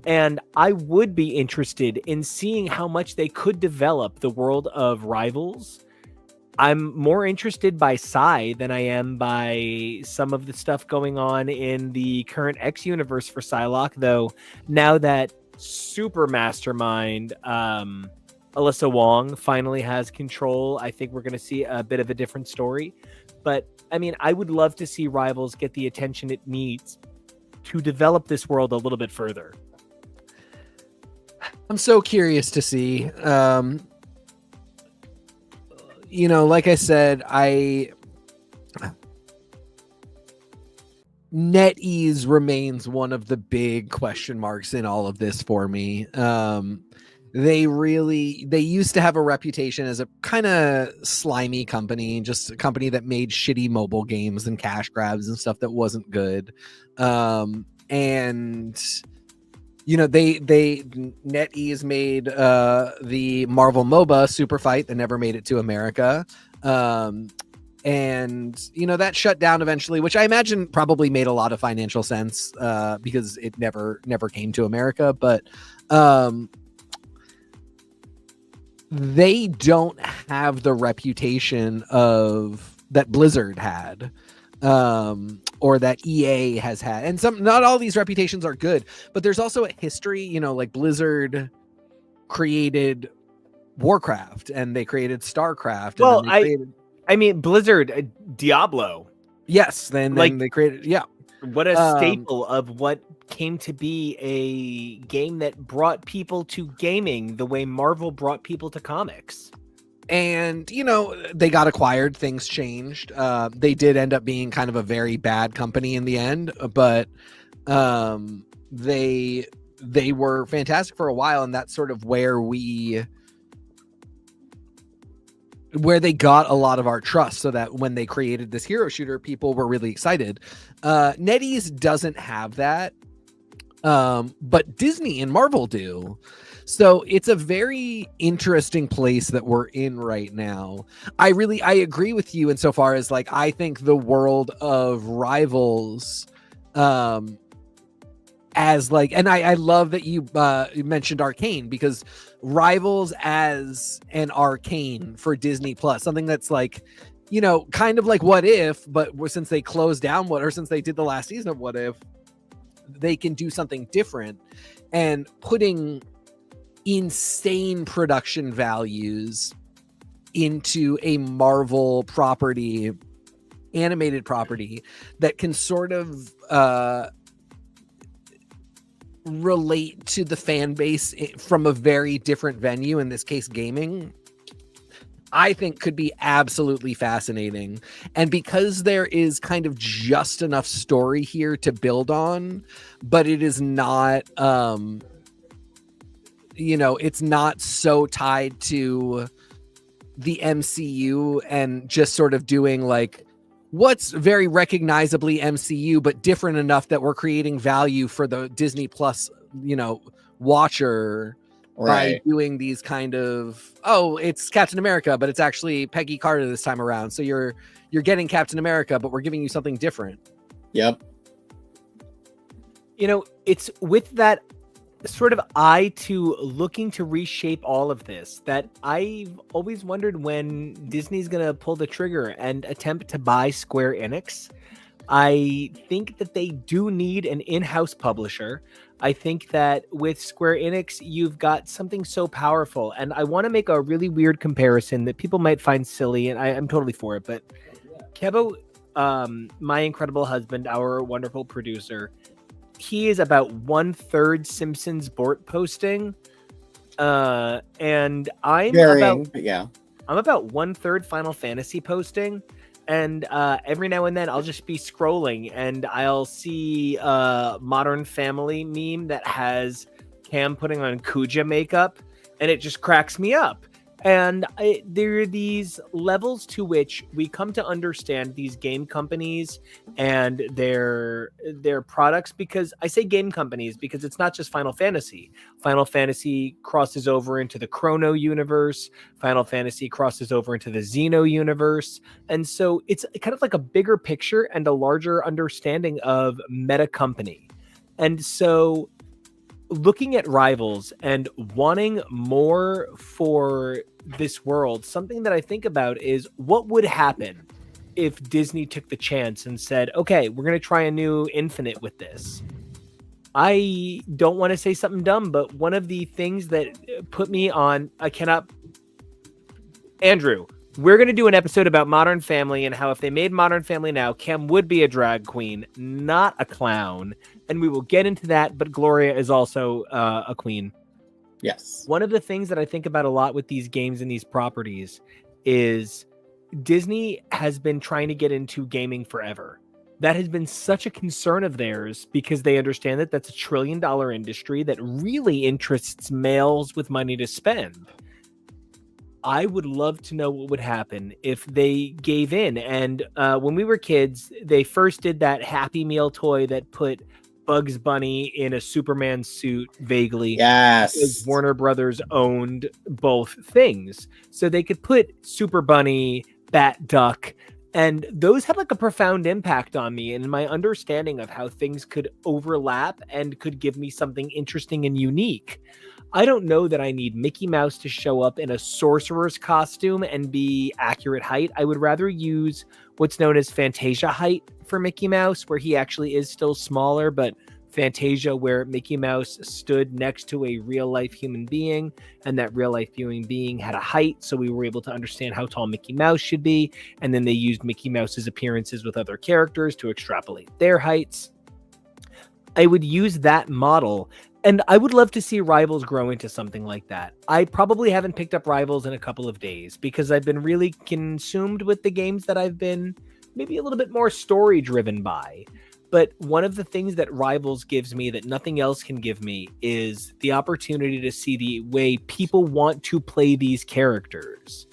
And I would be interested in seeing how much they could develop the world of Rivals. I'm more interested by Psy than I am by some of the stuff going on in the current X universe for Psylocke, though now that super mastermind Alyssa Wong finally has control, I think we're going to see a bit of a different story. But I mean, I would love to see Rivals get the attention it needs to develop this world a little bit further. I'm so curious to see. You know, like I said, NetEase remains one of the big question marks in all of this for me. They used to have a reputation as a kind of slimy company, just a company that made shitty mobile games and cash grabs and stuff that wasn't good. And you know, NetEase made the Marvel MOBA Super Fight that never made it to America. And you know, that shut down eventually, which I imagine probably made a lot of financial sense because it never came to America. But they don't have the reputation of that Blizzard had. Or that EA has had, and not all these reputations are good, but there's also a history, you know, like Blizzard created Warcraft and they created StarCraft. Well, and I mean, Blizzard, Diablo. Yes. Then they created, yeah. What a staple of what came to be a game that brought people to gaming the way Marvel brought people to comics. And, you know, they got acquired, things changed. They did end up being kind of a very bad company in the end, but they were fantastic for a while. And that's sort of where they got a lot of our trust, so that when they created this hero shooter, people were really excited. NetEase doesn't have that, but Disney and Marvel do. So it's a very interesting place that we're in right now. I agree with you insofar as like, I think the world of Rivals, as like, and I love that you mentioned Arcane, because Rivals as an Arcane for Disney Plus, something that's like, you know, kind of like What If, but since they closed down since they did the last season of What If, they can do something different, and putting insane production values into a Marvel property, animated property that can sort of relate to the fan base from a very different venue, in this case gaming, I think could be absolutely fascinating. And because there is kind of just enough story here to build on, but it is not you know, it's not so tied to the MCU and just sort of doing like what's very recognizably MCU, but different enough that we're creating value for the Disney Plus, you know, watcher, right, by doing these kind of, oh, it's Captain America, but it's actually Peggy Carter this time around. So you're getting Captain America, but we're giving you something different. Yep. You know, it's with that sort of eye to looking to reshape all of this that I've always wondered when Disney's going to pull the trigger and attempt to buy Square Enix. I think that they do need an in-house publisher. I think that with Square Enix, you've got something so powerful. And I want to make a really weird comparison that people might find silly, and I'm totally for it. But KEVO, my incredible husband, our wonderful producer, he is about 1/3 Simpsons Bort posting. And I'm Varying, but yeah. I'm about 1/3 Final Fantasy posting. And every now and then I'll just be scrolling and I'll see a Modern Family meme that has Cam putting on Kuja makeup, and it just cracks me up. And there are these levels to which we come to understand these game companies and their products, because I say game companies because it's not just Final Fantasy. Final Fantasy crosses over into the Chrono universe. Final Fantasy crosses over into the Xeno universe. And so it's kind of like a bigger picture and a larger understanding of meta company. And so looking at Rivals and wanting more for this world, something that I think about is what would happen if Disney took the chance and said, okay, we're going to try a new Infinite with this. I don't want to say something dumb, but one of the things that put me on, Andrew, we're going to do an episode about Modern Family and how if they made Modern Family now, Cam would be a drag queen, not a clown. And we will get into that, but Gloria is also a queen. Yes. One of the things that I think about a lot with these games and these properties is Disney has been trying to get into gaming forever. That has been such a concern of theirs because they understand that that's $1 trillion industry that really interests males with money to spend. I would love to know what would happen if they gave in. And when we were kids, they first did that Happy Meal toy that put Bugs Bunny in a Superman suit vaguely. Yes. Because Warner Brothers owned both things. So they could put Super Bunny, Bat Duck, and those had like a profound impact on me and my understanding of how things could overlap and could give me something interesting and unique. I don't know that I need Mickey Mouse to show up in a sorcerer's costume and be accurate height. I would rather use what's known as Fantasia height for Mickey Mouse, where he actually is still smaller, but Fantasia, where Mickey Mouse stood next to a real life human being, and that real life human being had a height, so we were able to understand how tall Mickey Mouse should be. And then they used Mickey Mouse's appearances with other characters to extrapolate their heights. I would use that model. And I would love to see Rivals grow into something like that. I probably haven't picked up Rivals in a couple of days because I've been really consumed with the games that I've been maybe a little bit more story driven by. But one of the things that Rivals gives me that nothing else can give me is the opportunity to see the way people want to play these characters.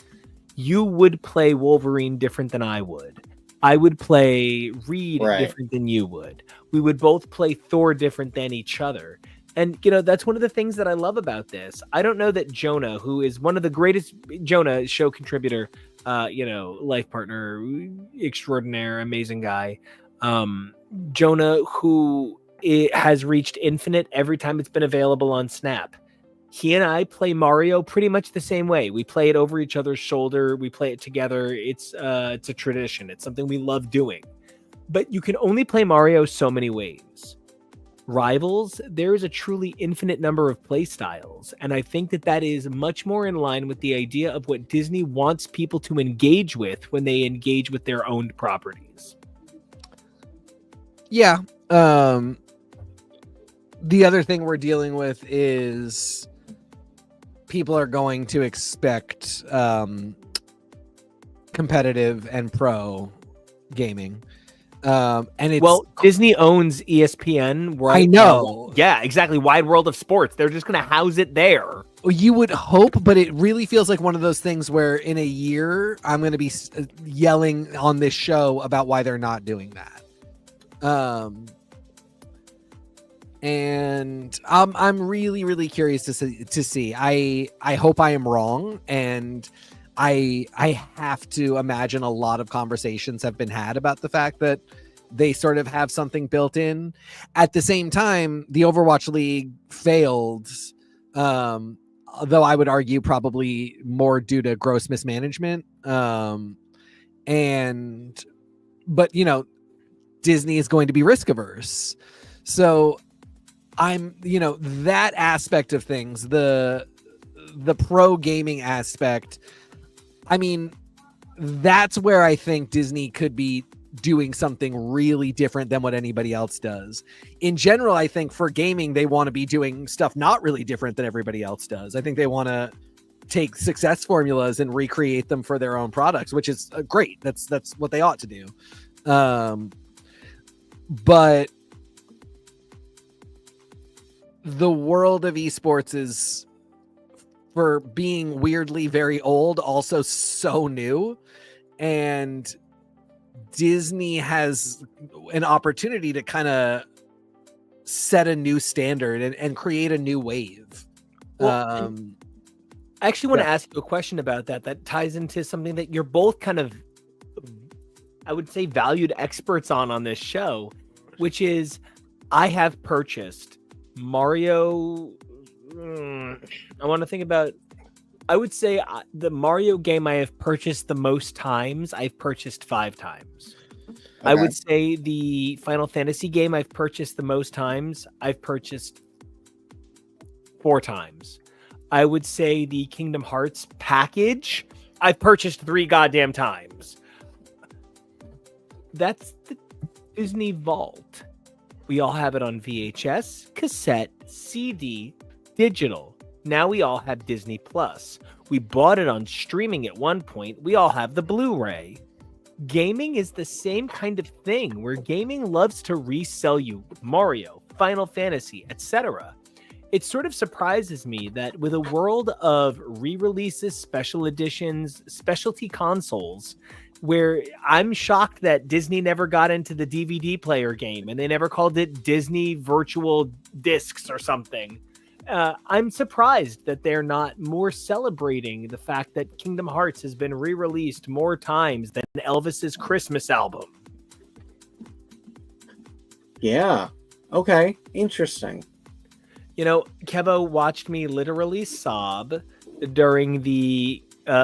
You would play Wolverine different than I would. I would play Reed different than you would. We would both play Thor different than each other. And, you know, that's one of the things that I love about this. I don't know that Jonah, who is one of the greatest, Jonah, show contributor, life partner, extraordinaire, amazing guy. Jonah, who has reached Infinite every time it's been available on Snap. He and I play Mario pretty much the same way. We play it over each other's shoulder. We play it together. It's a tradition. It's something we love doing. But you can only play Mario so many ways. Rivals, there is a truly infinite number of play styles, and I think that is much more in line with the idea of what Disney wants people to engage with when they engage with their owned properties. Yeah. The other thing we're dealing with is people are going to expect competitive and pro gaming. And it's Disney owns ESPN. I know. Yeah, exactly. Wide World of Sports. They're just going to house it there. You would hope, but it really feels like one of those things where in a year I'm going to be yelling on this show about why they're not doing that. And I'm really, really curious to see. I hope I am wrong, and I have to imagine a lot of conversations have been had about the fact that they sort of have something built in. At the same time, the Overwatch League failed, though I would argue probably more due to gross mismanagement. But you know, Disney is going to be risk averse. So I'm, that aspect of things, the pro gaming aspect, I mean, that's where I think Disney could be doing something really different than what anybody else does. In general, I think for gaming, they want to be doing stuff not really different than everybody else does. I think they want to take success formulas and recreate them for their own products, which is great. That's what they ought to do. But the world of esports is, for being weirdly very old, also so new, and Disney has an opportunity to kind of set a new standard and create a new wave. Well, I actually want to ask you a question about that ties into something that you're both kind of, I would say, valued experts on this show, which is I have purchased Mario. I want to think about, I would say the Mario game I have purchased the most times, I've purchased 5 times. Okay. I would say the Final Fantasy game I've purchased the most times, I've purchased 4 times. I would say the Kingdom Hearts package, I've purchased 3 goddamn times. That's the Disney Vault. We all have it on VHS, cassette, CD, digital. Now we all have Disney Plus. We bought it on streaming at one point. We all have the Blu-ray. Gaming is the same kind of thing, where gaming loves to resell you Mario, Final Fantasy, etc. It sort of surprises me that with a world of re-releases, special editions, specialty consoles, where I'm shocked that Disney never got into the DVD player game and they never called it Disney Virtual Discs or something. I'm surprised that they're not more celebrating the fact that Kingdom Hearts has been re-released more times than Elvis's Christmas album. Yeah. Okay. Interesting. KEVO watched me literally sob during the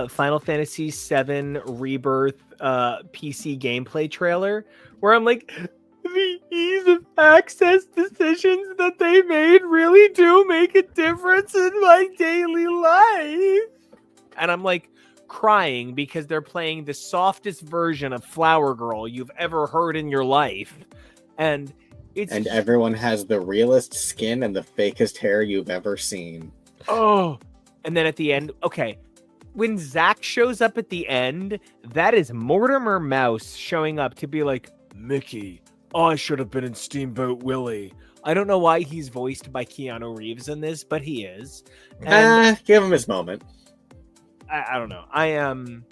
Final Fantasy VII Rebirth PC gameplay trailer, where I'm like, the ease of access decisions that they made really do make a difference in my daily life. And I'm like crying because they're playing the softest version of Flower Girl you've ever heard in your life. And everyone has the realest skin and the fakest hair you've ever seen. Oh, and then at the end, okay, when Zack shows up at the end, that is Mortimer Mouse showing up to be like, Mickey, I should have been in Steamboat Willie. I don't know why he's voiced by Keanu Reeves in this, but he is. And give him his moment. I don't know. I am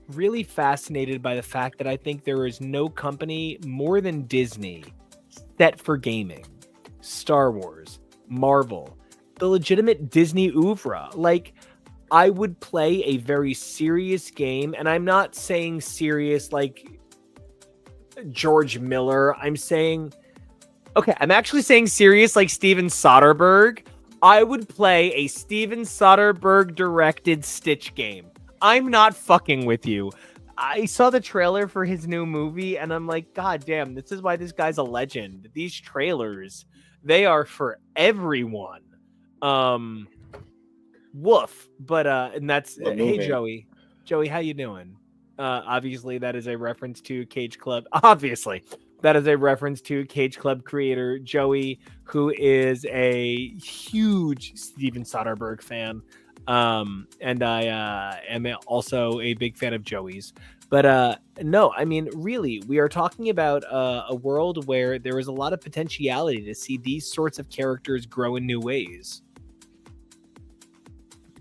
really fascinated by the fact that I think there is no company more than Disney set for gaming. Star Wars, Marvel, the legitimate Disney oeuvre. Like, I would play a very serious game, and I'm not saying serious like George Miller. I'm actually saying serious like Steven Soderbergh. I would play a Steven Soderbergh directed Stitch game. I'm not fucking with you. I saw the trailer for his new movie and I'm like, God damn, this is why this guy's a legend. These trailers, they are for everyone. Woof. But and that's hey Joey. Joey, how you doing? Obviously that is a reference to Cage Club. Obviously. That is a reference to Cage Club creator Joey, who is a huge Steven Soderbergh fan. And I am also a big fan of Joey's. But no, I mean, really, we are talking about a world where there is a lot of potentiality to see these sorts of characters grow in new ways.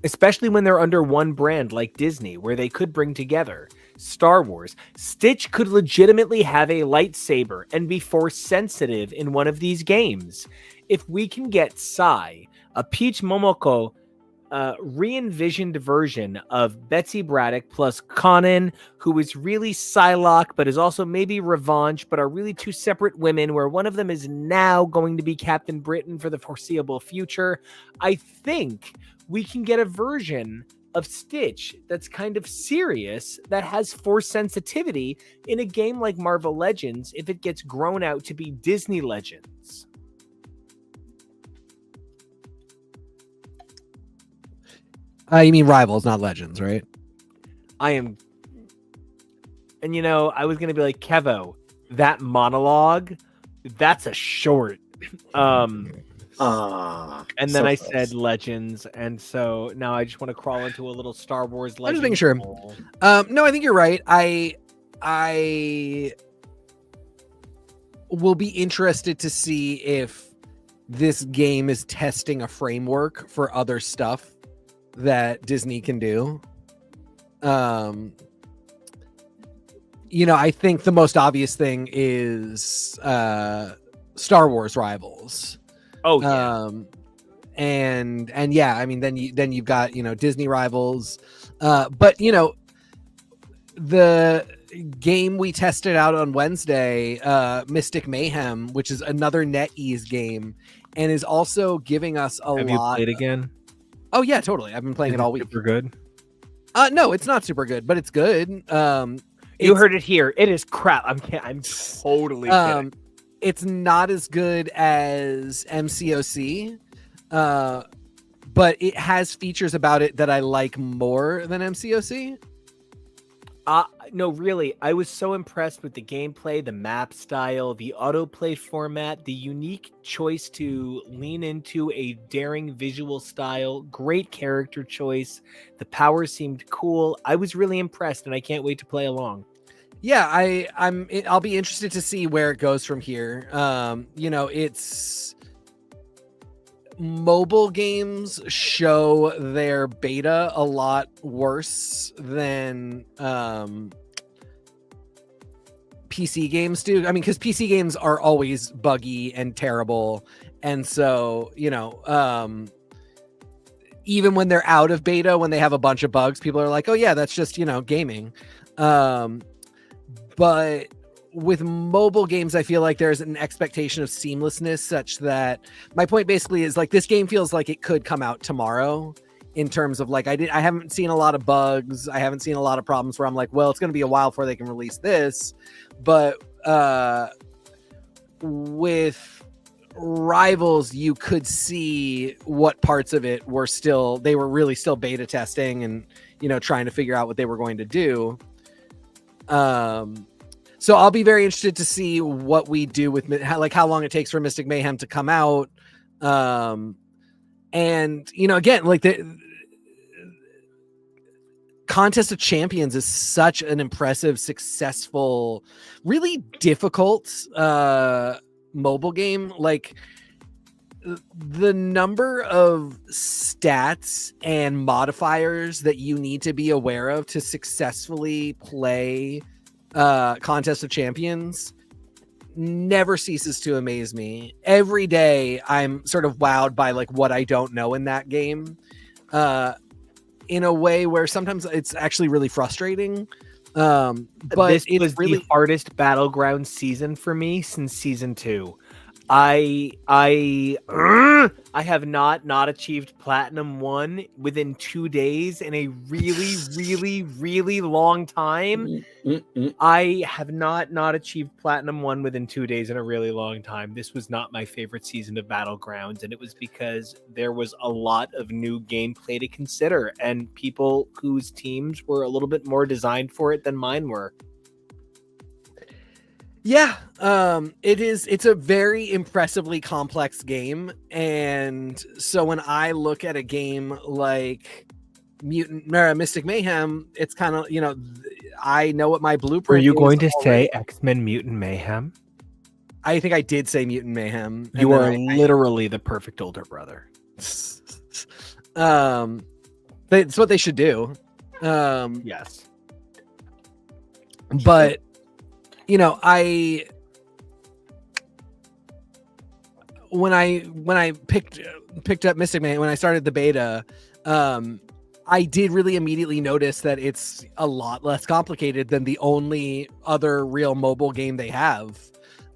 Especially when they're under one brand like Disney, where they could bring together Star Wars. Stitch could legitimately have a lightsaber and be force sensitive in one of these games. If we can get Sai, a Peach Momoko re-envisioned version of Betsy Braddock plus Conan, who is really Psylocke but is also maybe Revanche, but are really two separate women, where one of them is now going to be Captain Britain for the foreseeable future, I think we can get a version of Stitch that's kind of serious, that has Force sensitivity in a game like Marvel Legends if it gets grown out to be Disney Legends? You mean Rivals, not Legends, right? I am. And I was going to be like, KEVO, that monologue, that's a short. And then I said Legends, and so now I just want to crawl into a little Star Wars Legends. I'm just making sure. No, I think you're right. I will be interested to see if this game is testing a framework for other stuff that Disney can do. I think the most obvious thing is Star Wars Rivals. Oh yeah. And yeah, I mean, then you've got Disney Rivals, but the game we tested out on Wednesday, Mystic Mayhem, which is another NetEase game, and is also giving us a lot. Have you played again? Oh yeah, totally. I've been playing it all week. Super good. No, it's not super good, but it's good. You heard it here. It is crap. I'm totally kidding. It's not as good as MCOC, but it has features about it that I like more than MCOC. No, really. I was so impressed with the gameplay, the map style, the autoplay format, the unique choice to lean into a daring visual style, great character choice. The power seemed cool. I was really impressed, and I can't wait to play along. Yeah, I'll be interested to see where it goes from here. It's mobile games show their beta a lot worse than PC games do. I mean, because PC games are always buggy and terrible, and so even when they're out of beta, when they have a bunch of bugs, people are like, "Oh yeah, that's just gaming." But with mobile games, I feel like there's an expectation of seamlessness such that my point basically is like this game feels like it could come out tomorrow in terms of like I haven't seen a lot of bugs. I haven't seen a lot of problems where I'm like, well, it's going to be a while before they can release this. But with Rivals, you could see what parts of it were really still beta testing and trying to figure out what they were going to do. So I'll be very interested to see what we do with how long it takes for Mystic Mayhem to come out. And again, like the Contest of Champions is such an impressive, successful, really difficult mobile game. Like the number of stats and modifiers that you need to be aware of to successfully play Contest of Champions never ceases to amaze me. Every day I'm sort of wowed by like what I don't know in that game, in a way where sometimes it's actually really frustrating. But this was really the hardest Battleground season for me since season 2. I have not achieved Platinum 1 within 2 days in a really, really, really long time. I have not achieved Platinum 1 within 2 days in a really long time. This was not my favorite season of Battlegrounds, and it was because there was a lot of new gameplay to consider, and people whose teams were a little bit more designed for it than mine were. Yeah, it's a very impressively complex game, and so when I look at a game like Mystic Mayhem, it's kind of I know what my blueprint. Were you going to say X-Men Mutant Mayhem? I think I did say Mutant Mayhem. You are literally the perfect older brother. That's what they should do. Yes, but. When I picked up Mystic Man, when I started the beta, I did really immediately notice that it's a lot less complicated than the only other real mobile game they have.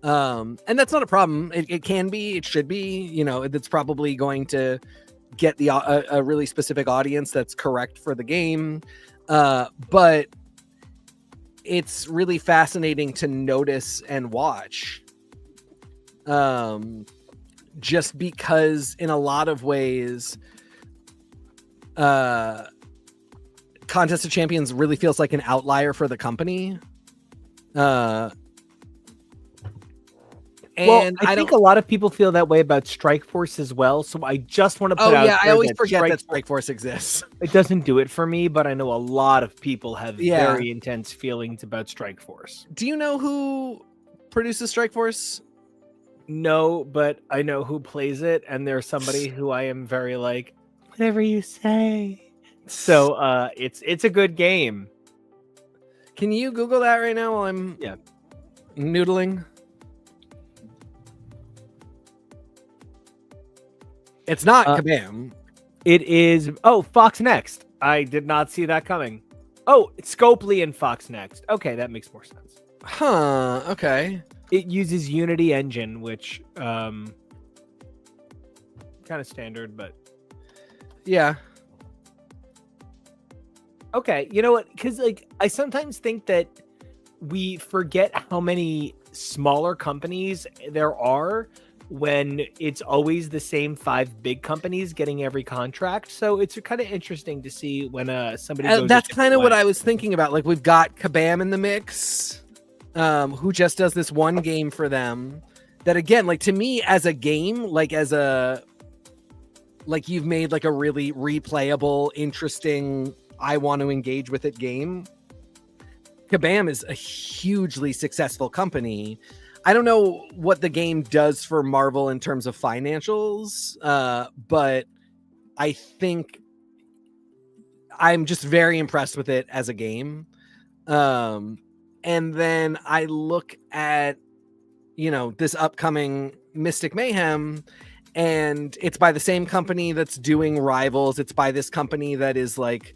And that's not a problem. It can be, it should be, it's probably going to get a really specific audience that's correct for the game. But it's really fascinating to notice and watch. Just because in a lot of ways, Contest of Champions really feels like an outlier for the company. And I think a lot of people feel that way about Strike Force as well. So I just want to put out. I always forget that Strike Force exists. It doesn't do it for me, but I know a lot of people have very intense feelings about Strike Force. Do you know who produces Strike Force? No, but I know who plays it, and there's somebody who I am very like, whatever you say. So it's a good game. Can you Google that right now while I'm noodling? It's not Kabam. It is. Oh, Fox Next. I did not see that coming. Oh, it's Scopely and Fox Next. Okay, that makes more sense. Huh. Okay. It uses Unity Engine, which kind of standard, but yeah. Okay, you know what? Because like I sometimes think that we forget how many smaller companies there are when it's always the same 5 big companies getting every contract. So it's kind of interesting to see when somebody goes that's kind of what I was thinking about. Like we've got Kabam in the mix, who just does this one game for them that, again, like to me as a game, like you've made like a really replayable, interesting, I want to engage with it game. Kabam is a hugely successful company. I don't know what the game does for Marvel in terms of financials, but I think I'm just very impressed with it as a game. And then I look at, this upcoming Mystic Mayhem, and it's by the same company that's doing Rivals. It's by this company that is like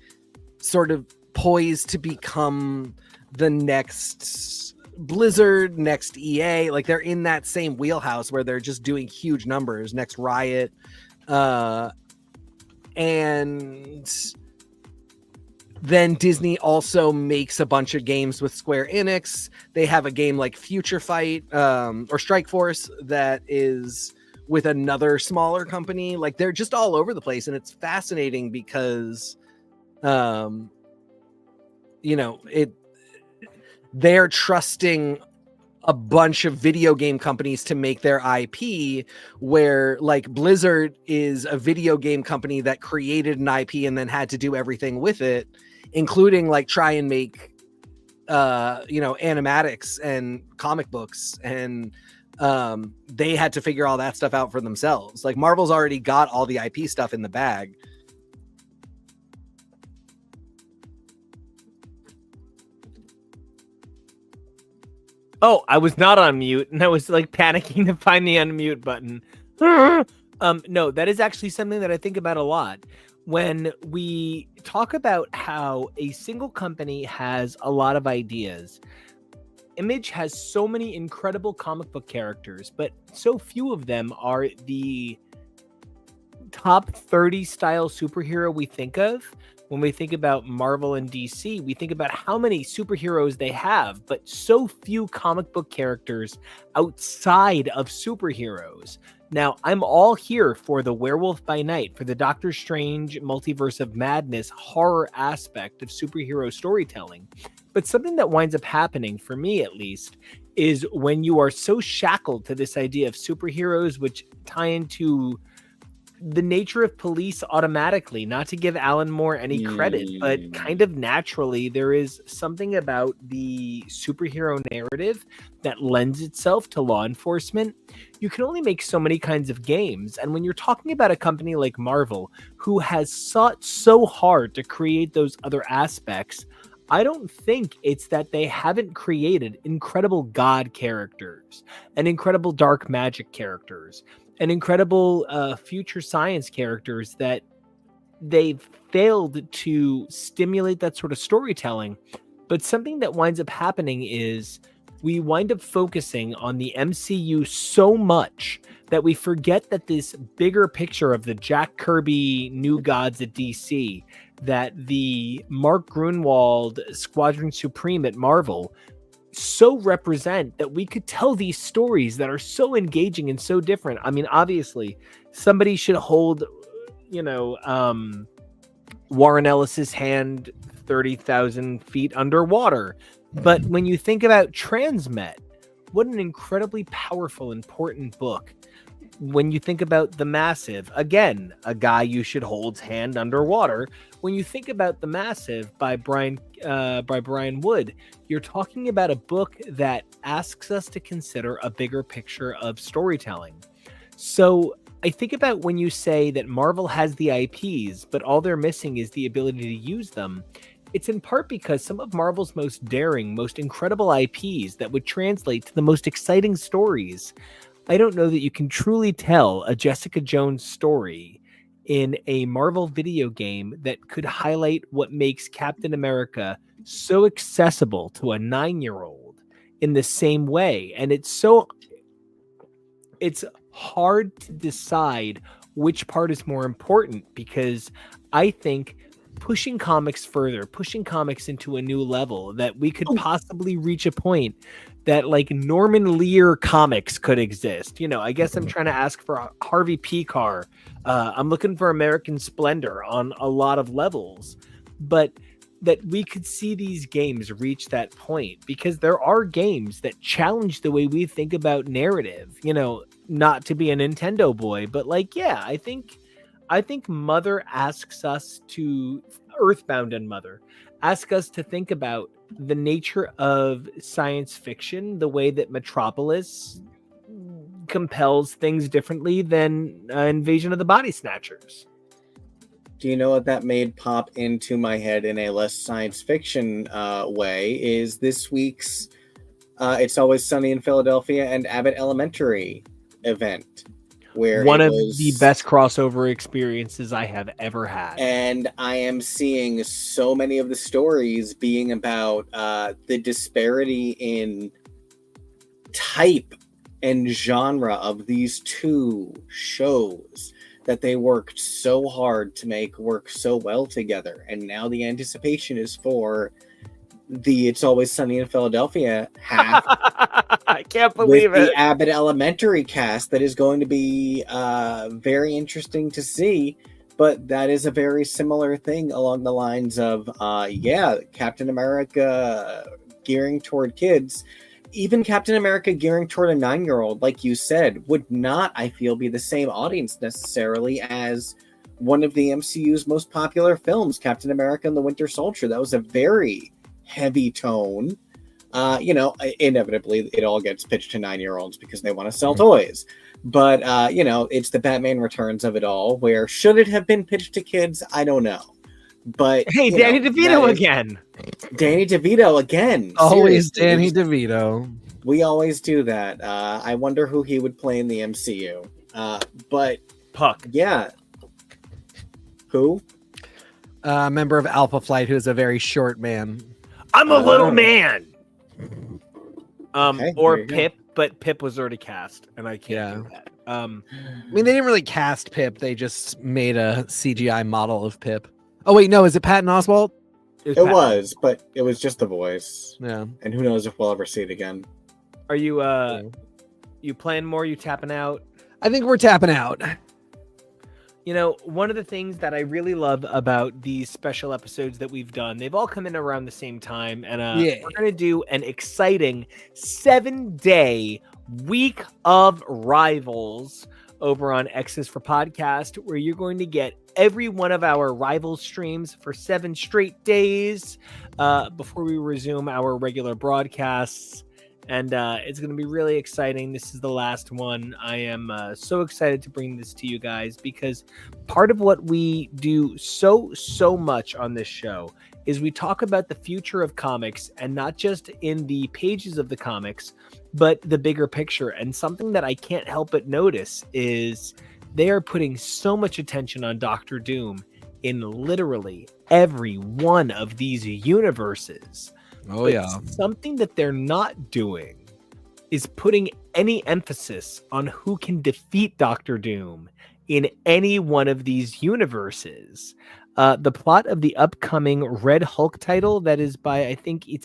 sort of poised to become the next Blizzard, next EA. Like they're in that same wheelhouse where they're just doing huge numbers. Next Riot, and then Disney also makes a bunch of games with Square Enix. They have a game like Future Fight or Strike Force that is with another smaller company. Like they're just all over the place, and it's fascinating because they're trusting a bunch of video game companies to make their IP, where like Blizzard is a video game company that created an IP and then had to do everything with it, including like try and make animatics and comic books, and they had to figure all that stuff out for themselves. Like Marvel's already got all the IP stuff in the bag. Oh, I was not on mute, and I was like panicking to find the unmute button. No, that is actually something that I think about a lot. When we talk about how a single company has a lot of ideas, Image has so many incredible comic book characters, but so few of them are the top 30 style superhero we think of. When we think about Marvel and DC, we think about how many superheroes they have, but so few comic book characters outside of superheroes. Now, I'm all here for the Werewolf by Night, for the Doctor Strange Multiverse of Madness horror aspect of superhero storytelling. But something that winds up happening, for me at least, is when you are so shackled to this idea of superheroes, which tie into the nature of police automatically, not to give Alan Moore any credit, but kind of naturally, there is something about the superhero narrative that lends itself to law enforcement. You can only make so many kinds of games. And when you're talking about a company like Marvel, who has sought so hard to create those other aspects, I don't think it's that they haven't created incredible god characters and incredible dark magic characters and incredible future science characters that they've failed to stimulate that sort of storytelling. But something that winds up happening is we wind up focusing on the MCU so much that we forget that this bigger picture of the Jack Kirby New Gods at DC, that the Mark Grunwald Squadron Supreme at Marvel so represent, that we could tell these stories that are so engaging and so different. I mean, obviously, somebody should hold, Warren Ellis's hand 30,000 feet underwater. But when you think about Transmet, what an incredibly powerful, important book. When you think about The Massive, again, a guy you should hold's hand underwater. When you think about The Massive by Brian Wood, you're talking about a book that asks us to consider a bigger picture of storytelling. So I think about when you say that Marvel has the IPs, but all they're missing is the ability to use them. It's in part because some of Marvel's most daring, most incredible IPs that would translate to the most exciting stories, I don't know that you can truly tell a Jessica Jones story in a Marvel video game that could highlight what makes Captain America so accessible to a 9-year-old in the same way. And it's hard to decide which part is more important, because I think pushing comics further, pushing comics into a new level, that we could possibly reach a point that like Norman Lear comics could exist. I guess I'm trying to ask for Harvey Pekar. I'm looking for American Splendor on a lot of levels, but that we could see these games reach that point, because there are games that challenge the way we think about narrative. Not to be a Nintendo boy, but I think Mother asks us to, Earthbound and Mother ask us to think about the nature of science fiction, the way that Metropolis compels things differently than Invasion of the Body Snatchers. Do you know what that made pop into my head in a less science fiction way? Is this week's It's Always Sunny in Philadelphia and Abbott Elementary event, where one of the best crossover experiences I have ever had. And I am seeing so many of the stories being about the disparity in type and genre of these two shows that they worked so hard to make work so well together. And now the anticipation is for the It's Always Sunny in Philadelphia half. I can't believe with it. The Abbott Elementary cast that is going to be very interesting to see. But that is a very similar thing along the lines of, Captain America gearing toward kids. Even Captain America gearing toward a 9-year-old, like you said, would not, I feel, be the same audience necessarily as one of the MCU's most popular films, Captain America and the Winter Soldier. That was a very heavy tone. Inevitably, it all gets pitched to 9-year-olds because they want to sell toys. But, it's the Batman Returns of it all, where should it have been pitched to kids? I don't know. But hey, Danny DeVito again. Danny DeVito again. Always Seriously. Danny DeVito. We always do that. I wonder who he would play in the MCU. But Puck. Yeah. Who? Member of Alpha Flight, who's a very short man. I'm a little man. Okay, or there you go. Pip, but Pip was already cast, and I can't do that. I mean, they didn't really cast Pip. They just made a CGI model of Pip. Oh, wait, no. Is it Patton Oswalt? It was, but it was just the voice. Yeah. And who knows if we'll ever see it again. Are you you playing more? You tapping out? I think we're tapping out. One of the things that I really love about these special episodes that we've done, they've all come in around the same time. And we're going to do an exciting 7-day week of Rivals over on X's for Podcast, where you're going to get every one of our Rivals streams for 7 straight days before we resume our regular broadcasts. And it's going to be really exciting. This is the last one. I am so excited to bring this to you guys, because part of what we do so much on this show is we talk about the future of comics, and not just in the pages of the comics, but the bigger picture. And something that I can't help but notice is they are putting so much attention on Doctor Doom in literally every one of these universes. Oh, But yeah. something that they're not doing is putting any emphasis on who can defeat Doctor Doom in any one of these universes. The plot of the upcoming Red Hulk title that is by,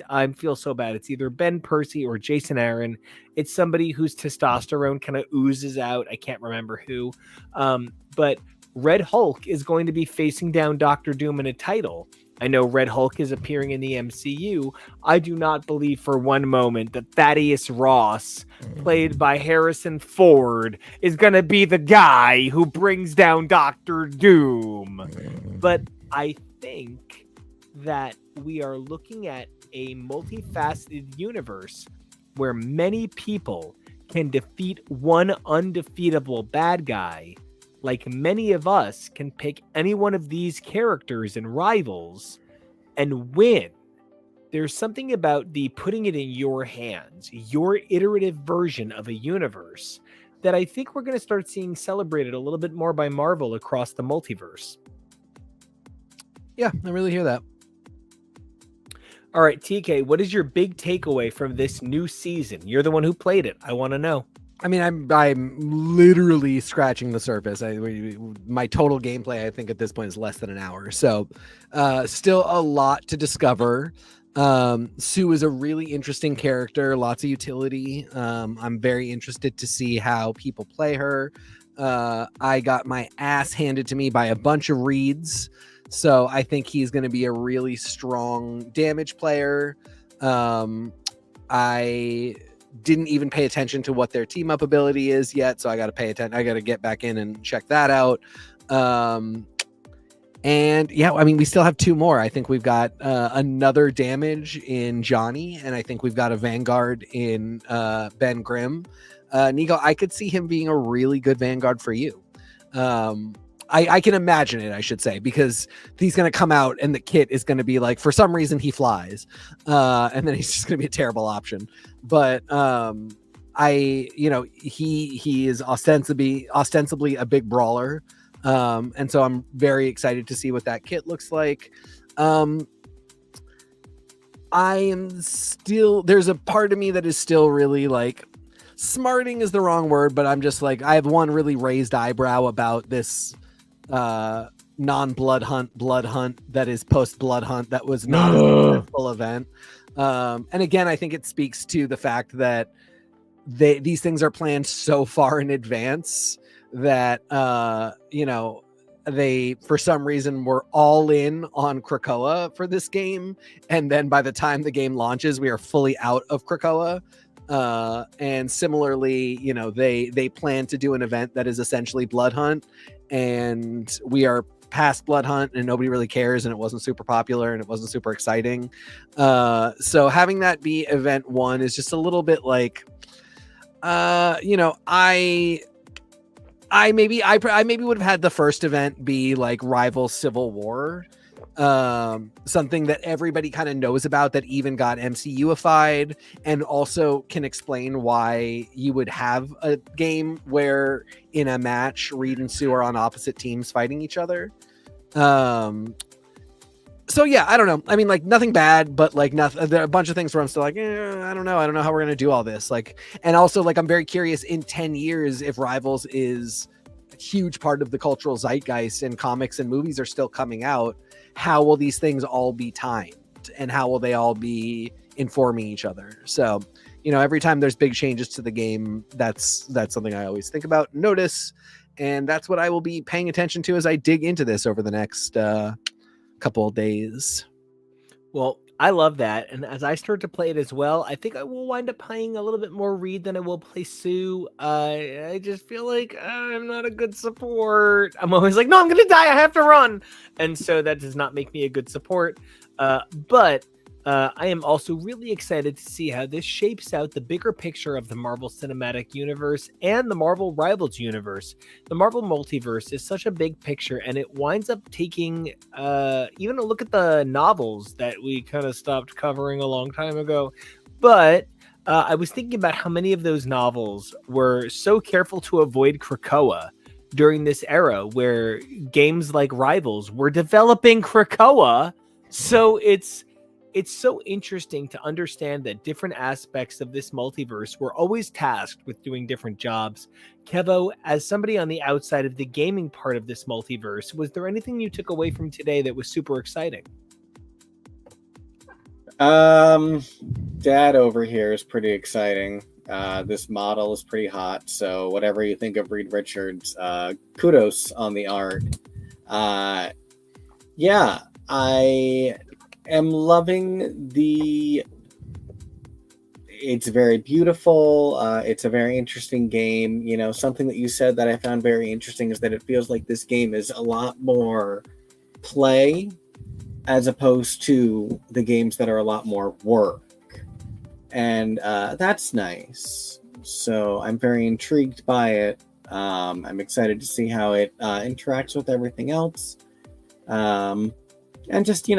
I feel so bad. It's either Ben Percy or Jason Aaron. It's somebody whose testosterone kind of oozes out. I can't remember who. But Red Hulk is going to be facing down Doctor Doom in a title. I know Red Hulk is appearing in the MCU. I do not believe for one moment that Thaddeus Ross, played by Harrison Ford, is going to be the guy who brings down Doctor Doom. But I think that we are looking at a multifaceted universe where many people can defeat one undefeatable bad guy, like many of us can pick any one of these characters and rivals and win. There's something about the putting it in your hands, your iterative version of a universe, that I think we're going to start seeing celebrated a little bit more by Marvel across the multiverse. Yeah, I really hear that. All right, TK, what is your big takeaway from this new season? You're the one who played it. I want to know. I mean, I'm literally scratching the surface. My total gameplay, I think at this point, is less than an hour. So still a lot to discover. Sue is a really interesting character, lots of utility. I'm very interested to see how people play her. I got my ass handed to me by a bunch of reads. So I think he's going to be a really strong damage player. I didn't even pay attention to what their team up ability is yet, so I got to pay attention. I got to get back in and check that out. And yeah, I mean, we still have 2 more. I think we've got another damage in Johnny, and I think we've got a Vanguard in Ben Grimm. NICO, I could see him being a really good Vanguard for you. I can imagine it, I should say, because he's going to come out and the kit is going to be like, for some reason he flies, and then he's just going to be a terrible option. But he is ostensibly a big brawler, and so I'm very excited to see what that kit looks like. I am still, there's a part of me that is still really like, smarting is the wrong word, but I'm just like, I have one really raised eyebrow about this non-blood hunt that is post blood hunt that was not a successful event. And again, I think it speaks to the fact that these things are planned so far in advance that they for some reason were all in on Krakoa for this game, and then by the time the game launches, we are fully out of Krakoa. And similarly, they plan to do an event that is essentially Blood Hunt, and we are past Blood Hunt and nobody really cares, and it wasn't super popular and it wasn't super exciting. So having that be event 1 is just a little bit like, I maybe would have had the first event be like Rival Civil War, something that everybody kind of knows about, that even got MCU-ified, and also can explain why you would have a game where in a match Reed and Sue are on opposite teams fighting each other. So yeah, I don't know. I mean, like, nothing bad, but like nothing. There are a bunch of things where I'm still like, I don't know how we're gonna do all this. Like, and also like, I'm very curious in 10 years if Rivals is a huge part of the cultural zeitgeist and comics and movies are still coming out. How will these things all be timed, and how will they all be informing each other? So, every time there's big changes to the game, that's something I always think about, notice, and that's what I will be paying attention to as I dig into this over the next couple of days. Well, I love that, and as I start to play it as well, I think I will wind up playing a little bit more Reed than I will play Sue. I just feel like I'm not a good support. I'm always like, no, I'm gonna die, I have to run, and so that does not make me a good support. But I am also really excited to see how this shapes out the bigger picture of the Marvel Cinematic Universe and the Marvel Rivals universe. The Marvel Multiverse is such a big picture, and it winds up taking even a look at the novels that we kind of stopped covering a long time ago. But I was thinking about how many of those novels were so careful to avoid Krakoa during this era, where games like Rivals were developing Krakoa. So it's It's so interesting to understand that different aspects of this multiverse were always tasked with doing different jobs. Kevo, as somebody on the outside of the gaming part of this multiverse, was there anything you took away from today that was super exciting? Dad over here is pretty exciting. This model is pretty hot. So whatever you think of Reed Richards, kudos on the art. Yeah, I am loving it's very beautiful. It's a very interesting game. You know, something that you said that I found very interesting is that it feels like this game is a lot more play as opposed to the games that are a lot more work. And that's nice. So I'm very intrigued by it. I'm excited to see how it interacts with everything else. And just,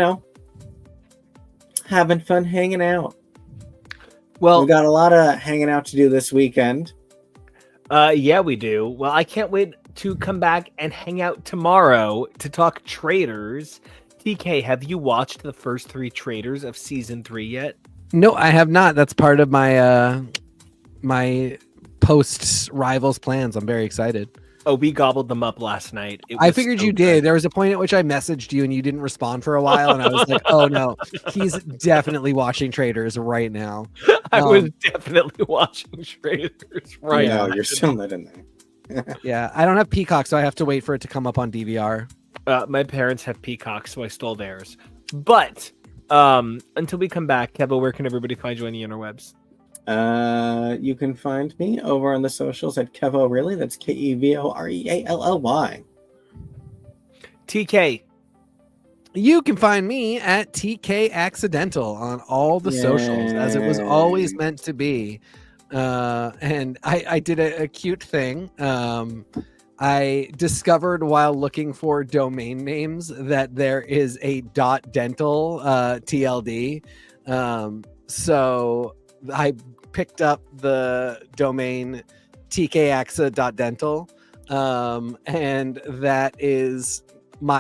having fun hanging out. Well, we've got a lot of hanging out to do this weekend. Yeah, we do. Well, I can't wait to come back and hang out tomorrow to talk Traitors. TK, have you watched the first 3 Traitors of season 3 yet? No, I have not. That's part of my my post Rivals plans. I'm very excited. Oh, we gobbled them up last night. I figured you did. There was a point at which I messaged you and you didn't respond for a while, and I was like, "Oh no, he's definitely watching Traitors right now." I was definitely watching Traitors right now. You're still not in there. Yeah, I don't have Peacock, so I have to wait for it to come up on DVR. My parents have Peacock, so I stole theirs. But until we come back, Kevo, where can everybody find you on the interwebs? You can find me over on the socials at Kevo Really. That's KEVOREALLY. TK. You can find me at TK Accidental on all the socials, as it was always meant to be. And I did a cute thing. I discovered while looking for domain names that there is a .dental TLD. So I picked up the domain tkaxa.dental, and that is my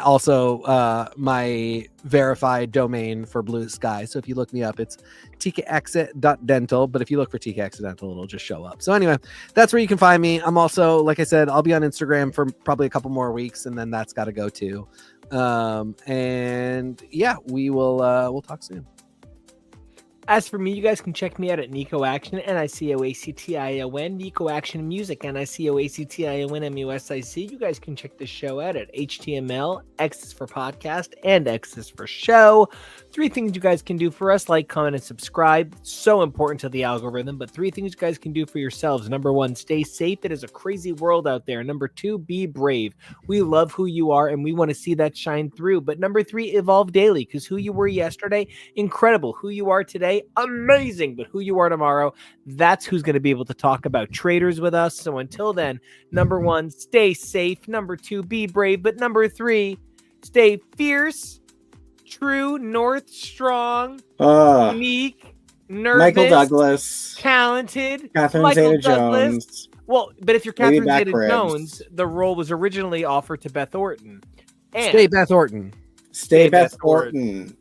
verified domain for Blue Sky. So if you look me up, it's tkaxa.dental, but if you look for TK Accidental, it'll just show up. So anyway, that's where you can find me. I'm also, like I said, I'll be on Instagram for probably a couple more weeks, and then that's got to go too. And yeah, we'll talk soon. As for me, you guys can check me out at NICO Action, NICOACTION, NICO Action Music, NICOACTION MUSIC. You guys can check the show out at HTML, X is for podcast, and X is for show. 3 things you guys can do for us: like, comment, and subscribe. So important to the algorithm, but 3 things you guys can do for yourselves. Number 1, stay safe. It is a crazy world out there. Number 2, be brave. We love who you are, and we want to see that shine through. But number 3, evolve daily, because who you were yesterday, incredible. Who you are today, amazing. But who you are tomorrow, that's who's going to be able to talk about Traitors with us. So until then, number 1, stay safe. Number 2, be brave. But number 3, stay fierce, true, north, strong, unique, nervous, Michael Douglas, talented, Catherine Michael Zeta-Jones. Well, but if you're Catherine Back ribs. Zeta-Jones, the role was originally offered to Beth Orton. And Stay Beth Orton. Stay Beth Orton.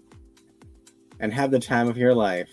And have the time of your life.